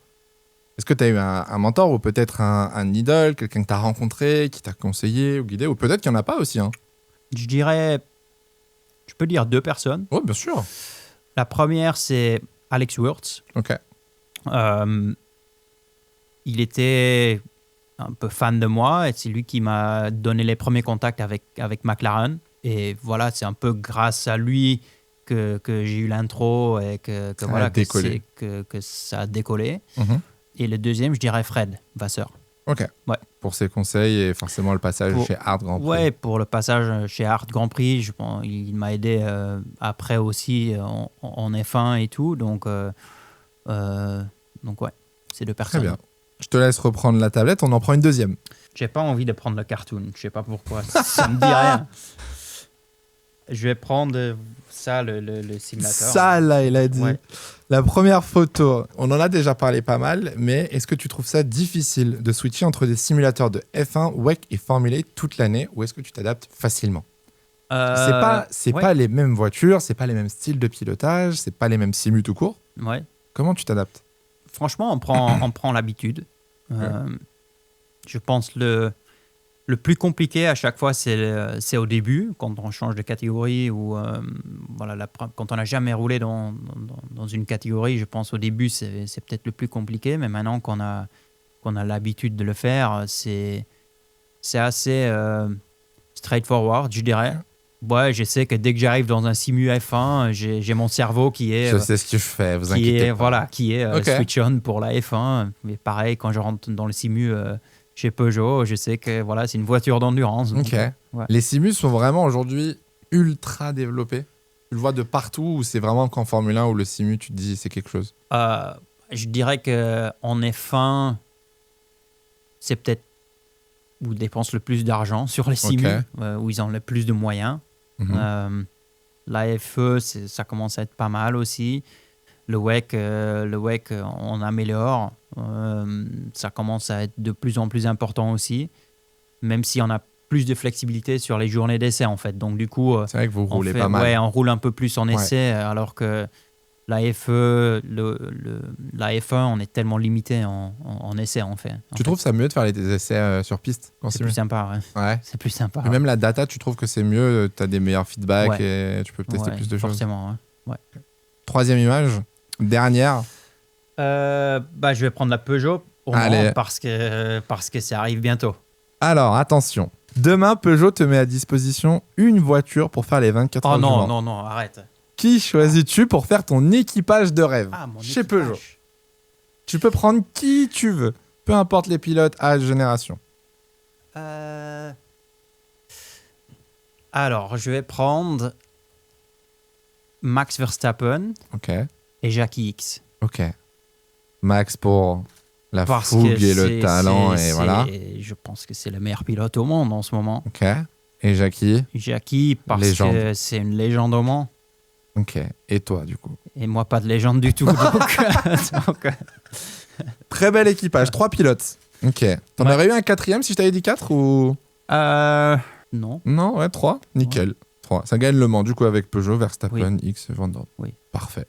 Est-ce que tu as eu un mentor ou peut-être un idole, quelqu'un que tu as rencontré, qui t'a conseillé ou guidé? Ou peut-être qu'il n'y en a pas aussi. Hein. Je dirais... Je peux dire 2 personnes. Oui, bien sûr. La première, c'est Alex Wurz. Ok. Il était un peu fan de moi et c'est lui qui m'a donné les premiers contacts avec McLaren. Et voilà, c'est un peu grâce à lui que j'ai eu l'intro et que ça a décollé. Mm-hmm. Et le deuxième, je dirais Fred Vasseur. Ok. Ouais. Pour ses conseils et forcément le passage chez Art Grand Prix. Ouais, pour le passage chez Art Grand Prix, je pense, il m'a aidé après aussi en F1 et tout. Donc ouais, c'est 2 personnes. Très bien. Je te laisse reprendre la tablette, on en prend une deuxième. J'ai pas envie de prendre le cartoon, je sais pas pourquoi, ça me dit rien. Je vais prendre ça, le simulateur. Ça, là, il a dit. Ouais. La première photo, on en a déjà parlé pas mal, mais est-ce que tu trouves ça difficile de switcher entre des simulateurs de F1, WEC et Formule 1 toute l'année, ou est-ce que tu t'adaptes facilement? C'est pas les mêmes voitures, c'est pas les mêmes styles de pilotage, c'est pas les mêmes simus tout court. Ouais. Comment tu t'adaptes? Franchement, on prend l'habitude. Je pense le plus compliqué à chaque fois, c'est au début, quand on change de catégorie ou quand on n'a jamais roulé dans une catégorie. Je pense au début, c'est peut-être le plus compliqué, mais maintenant qu'on a l'habitude de le faire, c'est assez straightforward, je dirais. Ouais, je sais que dès que j'arrive dans un simu F1, j'ai mon cerveau qui est... Je sais ce que je fais, vous inquiétez pas. Voilà, qui est switch on pour la F1. Mais pareil, quand je rentre dans le simu chez Peugeot, je sais que voilà, c'est une voiture d'endurance. Ok. Ouais. Les simus sont vraiment aujourd'hui ultra développés. Tu le vois de partout ou c'est vraiment qu'en Formule 1 où le simu, tu te dis c'est quelque chose? Je dirais qu'en F1, c'est peut-être où ils dépensent le plus d'argent sur les simus, où ils ont le plus de moyens. Mm-hmm. La FE, ça commence à être pas mal aussi. Le WEC, on améliore. Ça commence à être de plus en plus important aussi, même si on a plus de flexibilité sur les journées d'essai en fait. Donc du coup, c'est vrai que vous roulez pas mal. Ouais, on roule un peu plus en essai, alors que La FE, la F1, on est tellement limité en essais, en fait. Tu trouves ça mieux de faire des essais sur piste quand C'est plus sympa, ouais. Ouais. C'est plus sympa. Et même la data, tu trouves que c'est mieux, tu as des meilleurs feedbacks et tu peux tester plus de choses. Forcément, ouais. Troisième image, dernière. Je vais prendre la Peugeot Allez. parce que ça arrive bientôt. Alors, attention. Demain, Peugeot te met à disposition une voiture pour faire les 24 heures du Mans. Non, arrête. Qui choisis-tu pour faire ton équipage de rêve chez équipage. Peugeot? Tu peux prendre qui tu veux, peu importe les pilotes, âge, génération. Alors, je vais prendre Max Verstappen Ok. et Jackie X. Ok. Max pour la fougue et le talent et voilà. Je pense que c'est le meilleur pilote au monde en ce moment. Ok. Et Jackie? Jackie, parce que c'est une légende au Mans. Ok. Et toi, du coup? Et moi, pas de légende du tout. donc, Très bel équipage. 3 pilotes. Ok. T'en aurais eu un quatrième si je t'avais dit 4 ou... Non. Non, ouais, 3. Nickel. 3. Ça gagne le Mans, du coup, avec Peugeot, Verstappen, X, Van Dorn. Oui. Parfait.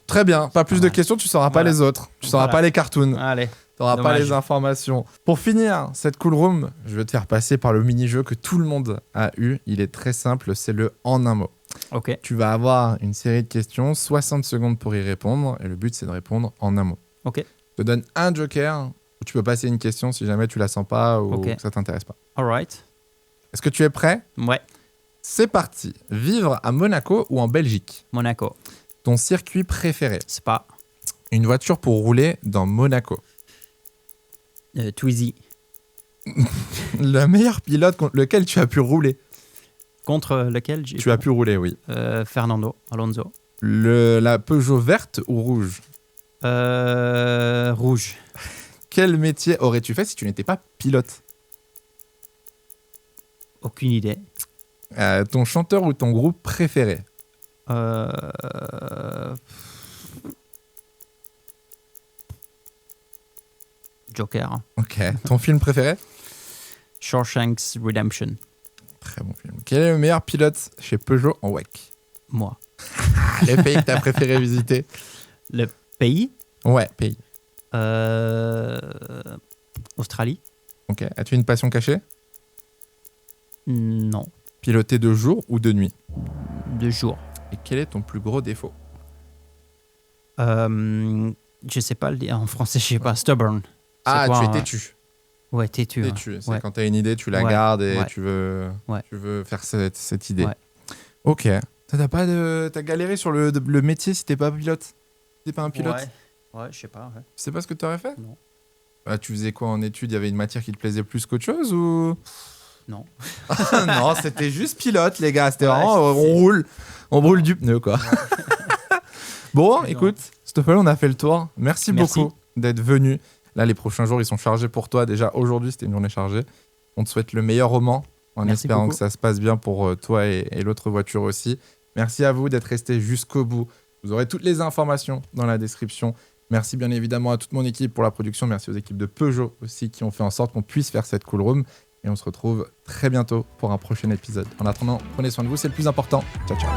Très bien. Pas plus de questions, tu sauras pas les autres. Tu sauras pas les cartoons. Allez. Tu n'auras pas les informations. Pour finir cette cool room, je vais te faire passer par le mini-jeu que tout le monde a eu. Il est très simple, c'est le en un mot. Ok. Tu vas avoir une série de questions, 60 secondes pour y répondre, et le but c'est de répondre en un mot. Ok. Je te donne un joker où tu peux passer une question si jamais tu la sens pas ou que ça t'intéresse pas. Alright. Est-ce que tu es prêt? Ouais. C'est parti. Vivre à Monaco ou en Belgique? Monaco. Ton circuit préféré? Spa. Une voiture pour rouler dans Monaco? Twizy. Le meilleur pilote contre lequel tu as pu rouler? Contre lequel tu as pu rouler, oui. Fernando Alonso. La Peugeot verte ou rouge? Rouge. Quel métier aurais-tu fait si tu n'étais pas pilote? Aucune idée. Ton chanteur ou ton groupe préféré? Joker. Ok. Ton film préféré? Shawshank Redemption. Très bon film. Quel est le meilleur pilote chez Peugeot en WEC? Moi. Le pays que tu as préféré visiter? Le pays? Ouais, pays. Australie. Ok. As-tu une passion cachée? Non. Piloter de jour ou de nuit? De jour. Et quel est ton plus gros défaut? Je sais pas le dire en français, je sais pas. Stubborn. Ah, quoi, tu es têtu. Ouais, têtu. Têtu. C'est quand tu as une idée, tu la gardes et tu veux faire cette idée. Ouais. Ok. T'as galéré sur le métier si t'es pas pilote? Si t'es pas un pilote? Ouais, je sais pas. Ouais. Tu sais pas ce que t'aurais fait? Non. Bah, tu faisais quoi en études? Il y avait une matière qui te plaisait plus qu'autre chose ou? Non. Non, c'était juste pilote, les gars. C'était vraiment, on brûle du pneu, quoi. Bon, écoute, Stoffel, on a fait le tour. Merci beaucoup d'être venu. Là, les prochains jours, ils sont chargés pour toi. Déjà, aujourd'hui, c'était une journée chargée. On te souhaite le meilleur roman, en espérant que ça se passe bien pour toi et l'autre voiture aussi. Merci à vous d'être restés jusqu'au bout. Vous aurez toutes les informations dans la description. Merci bien évidemment à toute mon équipe pour la production. Merci aux équipes de Peugeot aussi qui ont fait en sorte qu'on puisse faire cette cool room. Et on se retrouve très bientôt pour un prochain épisode. En attendant, prenez soin de vous, c'est le plus important. Ciao, ciao.